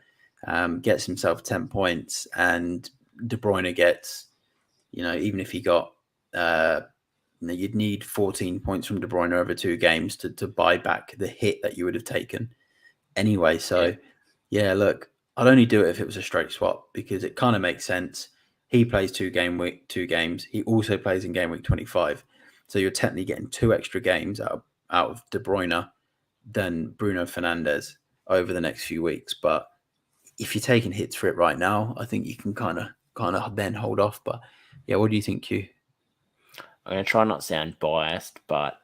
gets himself 10 points, and De Bruyne gets, even if he got, you'd need 14 points from De Bruyne over 2 games to buy back the hit that you would have taken anyway. So, look, I'd only do it if it was a straight swap because it kind of makes sense. He plays 2 games. He also plays in game week 25. So you're technically getting 2 extra games out of De Bruyne than Bruno Fernandes over the next few weeks. But if you're taking hits for it right now, I think you can kind of then hold off. But yeah, what do you think, Q? I'm going to try not to sound biased, but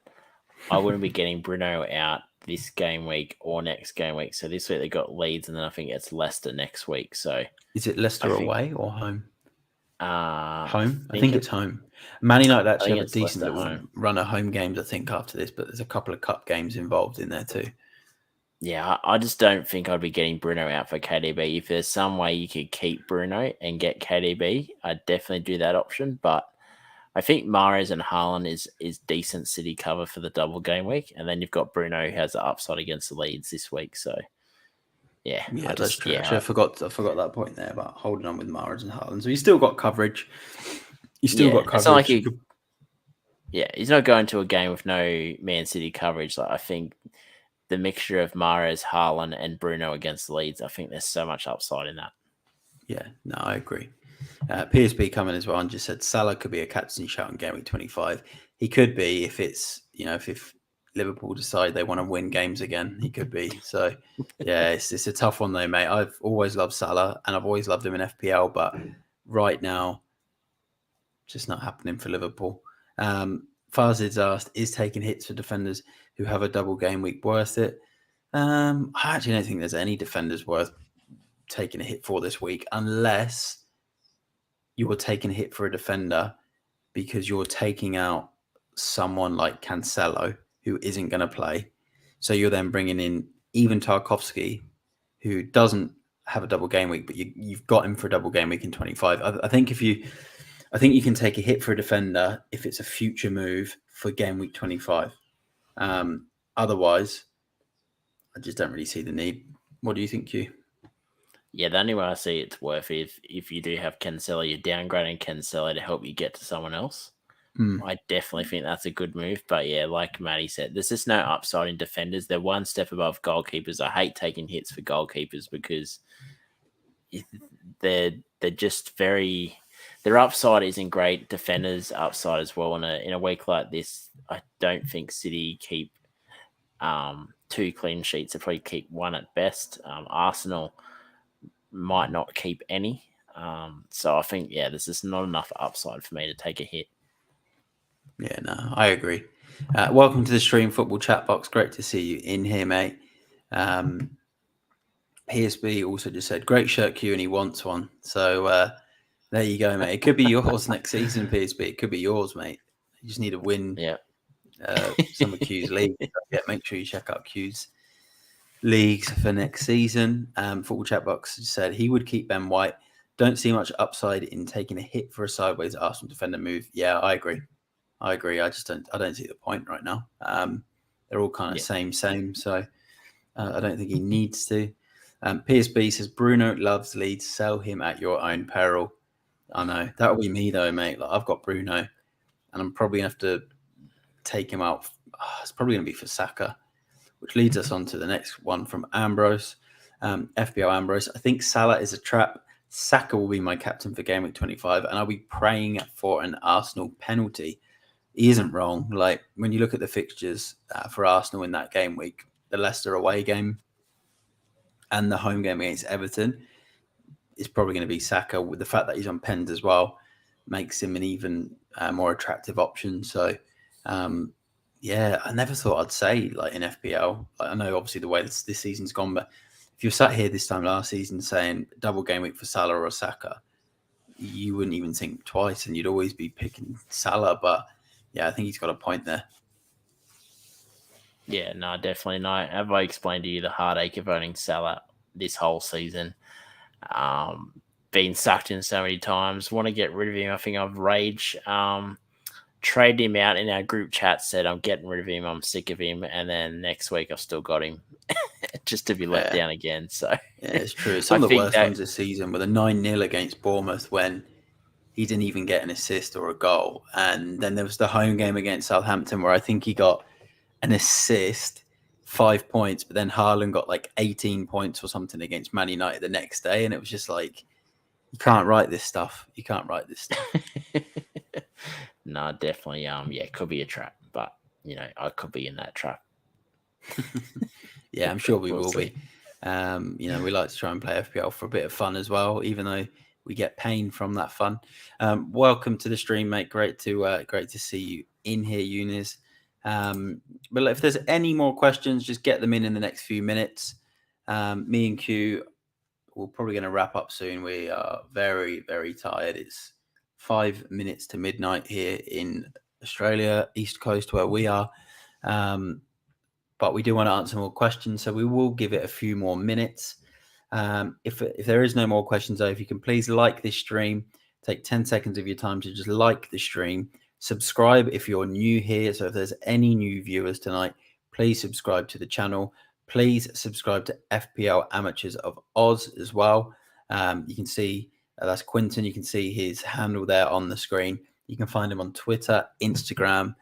I wouldn't be getting Bruno out this game week or next game week. So this week they got Leeds, and then I think it's Leicester next week. So is it Leicester away or home? Home. I think it's home. Man United actually have a decent little run of home games, I think, after this, but there's a couple of cup games involved in there too. Yeah, I just don't think I'd be getting Bruno out for KDB. If there's some way you could keep Bruno and get KDB, I'd definitely do that option. But I think Mahrez and Haaland is decent City cover for the double game week, and then you've got Bruno who has the upside against the Leeds this week. So yeah, that's true. Actually, I forgot that point there about holding on with Mahrez and Haaland. So he's still got coverage. He's still got coverage. It's not like he's not going to a game with no Man City coverage. Like, I think the mixture of Mahrez, Haaland, and Bruno against Leeds, I think there's so much upside in that. Yeah, no, I agree. PSP coming as well and just said Salah could be a captaincy shout in game week 25. He could be if it's, if Liverpool decide they want to win games again, he could be. So, yeah, it's a tough one though, mate. I've always loved Salah and I've always loved him in FPL, but right now, just not happening for Liverpool. Fazid's asked, is taking hits for defenders who have a double game week worth it? I actually don't think there's any defenders worth taking a hit for this week unless you were taking a hit for a defender because you're taking out someone like Cancelo who isn't going to play. So you're then bringing in even Tarkowski who doesn't have a double game week, but you've got him for a double game week in 25. I think you can take a hit for a defender if it's a future move for game week 25. Otherwise, I just don't really see the need. What do you think, Q? Yeah, the only way I see it's worth it if you do have Cancelo, you're downgrading Cancelo to help you get to someone else. I definitely think that's a good move. But yeah, like Matty said, there's just no upside in defenders. They're one step above goalkeepers. I hate taking hits for goalkeepers because they're just very. Their upside isn't great. Defenders' upside as well. In a week like this, I don't think City keep 2 clean sheets. They probably keep 1 at best. Arsenal might not keep any. So I think, there's just not enough upside for me to take a hit. Yeah, no, I agree. Welcome to the stream football chat box. Great to see you in here, mate. PSB also just said, great shirt, Q, and he wants one. So there you go, mate. It could be yours next season, PSB. It could be yours, mate. You just need to win some of Q's leagues. Yeah, make sure you check out Q's leagues for next season. Football chat box said he would keep Ben White. Don't see much upside in taking a hit for a sideways Arsenal defender move. Yeah, I agree. I don't see the point right now. They're all kind of same. So I don't think he needs to. PSB says Bruno loves Leeds. Sell him at your own peril. I know that'll be me though, mate. Like I've got Bruno, and I'm probably gonna have to take him out. It's probably gonna be for Saka, which leads us on to the next one from Ambrose. FBO Ambrose. I think Salah is a trap. Saka will be my captain for game week 25, and I'll be praying for an Arsenal penalty. He isn't wrong. Like when you look at the fixtures for Arsenal in that game week, the Leicester away game and the home game against Everton, is probably going to be Saka. With the fact that he's on pens as well, makes him an even more attractive option. So, I never thought I'd say like in FPL. I know obviously the way this season's gone, but if you sat here this time last season saying double game week for Salah or Saka, you wouldn't even think twice, and you'd always be picking Salah. But yeah, I think he's got a point there. Yeah, no, definitely not. Have I explained to you the heartache of owning Salah this whole season? Been sucked in so many times. Want to get rid of him. I think I've rage. Traded him out in our group chat. Said I'm getting rid of him. I'm sick of him. And then next week I've still got him, just to be let down again. So yeah, it's true. It's some of the worst ones this season with a 9-0 against Bournemouth when he didn't even get an assist or a goal, and then there was the home game against Southampton where I think he got an assist, 5 points, but then Haaland got like 18 points or something against Man United the next day. And it was just like, you can't write this stuff. You can't write this stuff. No, definitely. It could be a trap, but I could be in that trap. Yeah, I'm sure we will be. We like to try and play FPL for a bit of fun as well, even though we get pain from that fun. Welcome to the stream, mate. Great to see you in here, Eunice. But if there's any more questions, just get them in the next few minutes. Me and Q, we're probably going to wrap up soon. We are very, very tired. It's 5 minutes to midnight here in Australia, East Coast, where we are. But we do want to answer more questions, so we will give it a few more minutes. If there is no more questions, though, if you can please like this stream, take 10 seconds of your time to just like the stream. Subscribe if you're new here. So if there's any new viewers tonight, please subscribe to the channel. Please subscribe to FPL Amateurs of Oz as well. You can see that's Quinton. You can see his handle there on the screen. You can find him on Twitter, Instagram,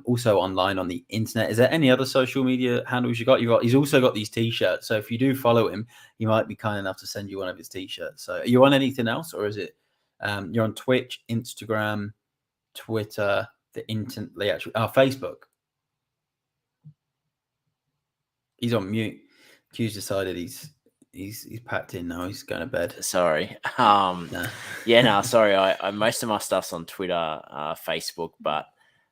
also online on the internet. Is there any other social media handles you got? He's also got these t-shirts. So if you do follow him, he might be kind enough to send you one of his t-shirts. So are you on anything else, or is it you're on Twitch, Instagram, Twitter, Facebook? He's on mute. Q's decided he's packed in now. He's going to bed. Sorry. Sorry. I most of my stuff's on Twitter, Facebook, but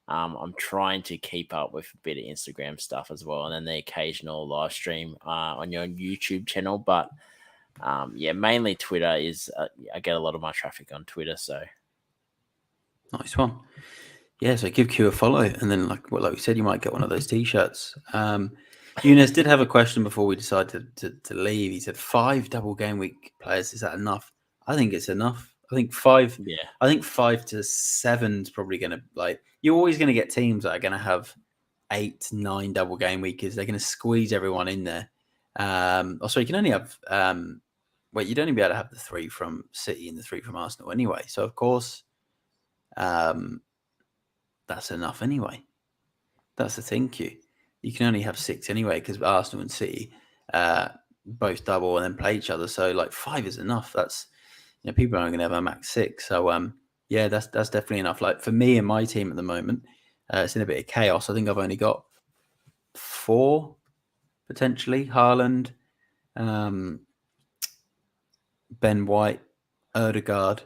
I'm trying to keep up with a bit of Instagram stuff as well, and then the occasional live stream on your YouTube channel. But mainly Twitter is. I get a lot of my traffic on Twitter, so nice one. Yeah, so give Q a follow, and then like we said, you might get one of those t-shirts. Eunice did have a question before we decided to leave. He said 5 double game week players. Is that enough? I think it's enough. I think 5. Yeah. I think 5 to 7 is probably going to You're always going to get teams that are going to have 8, 9 double game weekers. They're going to squeeze everyone in there. Also, you can only have. You'd only be able to have the 3 from City and the 3 from Arsenal anyway. So of course, that's enough anyway. That's the thing, Q. You can only have 6 anyway because Arsenal and City both double and then play each other. So 5 is enough. That's people aren't going to have a max 6. So yeah, that's definitely enough. Like for me and my team at the moment, it's in a bit of chaos. I think I've only got 4 potentially. Haaland, Ben White, Erdegaard,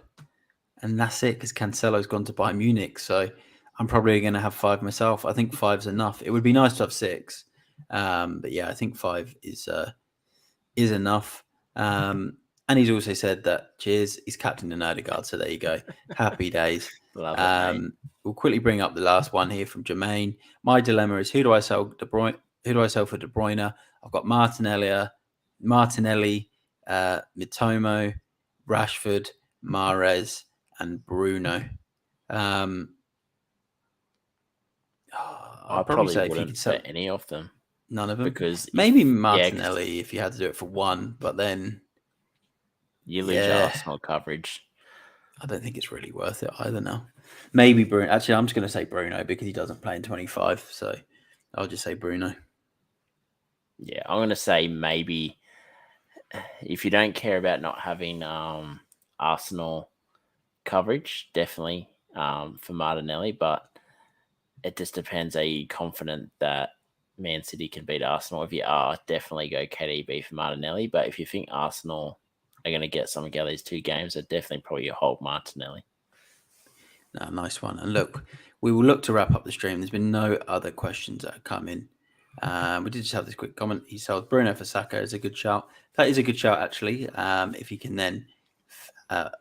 and that's it because Cancelo's gone to Bayern Munich. So I'm probably going to have 5 myself. I think 5's enough. It would be nice to have 6, but yeah, I think 5 is enough. And he's also said that cheers, he's captain in Erdegaard. So there you go. Happy days. Love it, mate. We'll quickly bring up the last one here from Jermaine. My dilemma is who do I sell De Bruyne? Who do I sell for De Bruyne? I've got Martinelli, Mitoma, Rashford, Mahrez, and Bruno. I'd probably say if you wouldn't could sell bet any of them. none of them, because maybe Martinelli if you had to do it for 1, but then you lose your Arsenal coverage. I don't think it's really worth it either now. Maybe Bruno. Actually, I'm just going to say Bruno because he doesn't play in 25. So I'll just say Bruno. Yeah, I'm going to say maybe if you don't care about not having Arsenal coverage, definitely for Martinelli. But it just depends. Are you confident that Man City can beat Arsenal? If you are, definitely go KDB for Martinelli. But if you think Arsenal are going to get something out of these 2 games, then definitely probably hold Martinelli. No, nice one. And look, we will look to wrap up the stream. There's been no other questions that have come in. We did just have this quick comment. He sold Bruno for Saka is a good shout. That is a good shout, actually. If you can then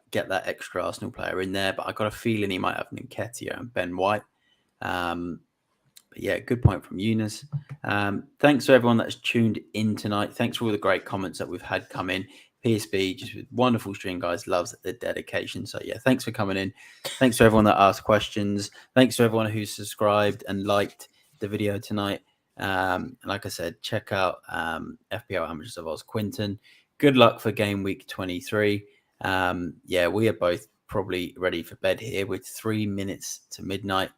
get that extra Arsenal player in there. But I got a feeling he might have Nketiah and Ben White. But yeah, good point from Eunice. Thanks to everyone that's tuned in tonight. Thanks for all the great comments that we've had come in. PSB, just with wonderful stream, guys. Loves the dedication. So yeah, thanks for coming in. Thanks to everyone that asked questions. Thanks to everyone who subscribed and liked the video tonight. Like I said, check out FPL Amateurs of Oz Quinton. Good luck for game week 23. Yeah, we are both probably ready for bed here with 3 minutes to midnight.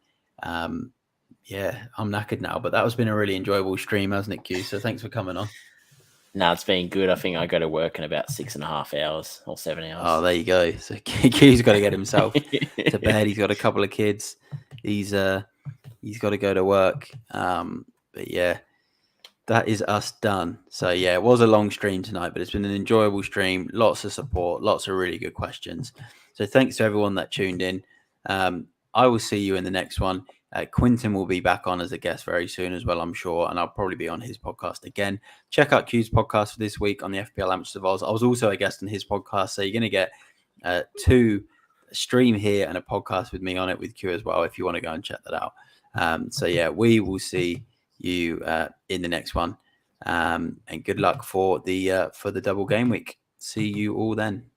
Yeah, I'm knackered now, but that has been a really enjoyable stream, hasn't it, Q? So thanks for coming on. No, it's been good. I think I go to work in about 6.5 hours or 7 hours. Oh, there you go. So Q's got to get himself to bed. He's got a couple of kids. He's got to go to work. But yeah, that is us done. So yeah, it was a long stream tonight, but it's been an enjoyable stream. Lots of support, lots of really good questions. So thanks to everyone that tuned in. I will see you in the next one. Quinton will be back on as a guest very soon as well, I'm sure, and I'll probably be on his podcast again. Check out Q's podcast for this week on the FPL Amateurs of Oz. I was also a guest on his podcast, so you're going to get 2 stream here and a podcast with me on it with Q as well if you want to go and check that out. So yeah, we will see you in the next one, and good luck for the double game week. See you all then.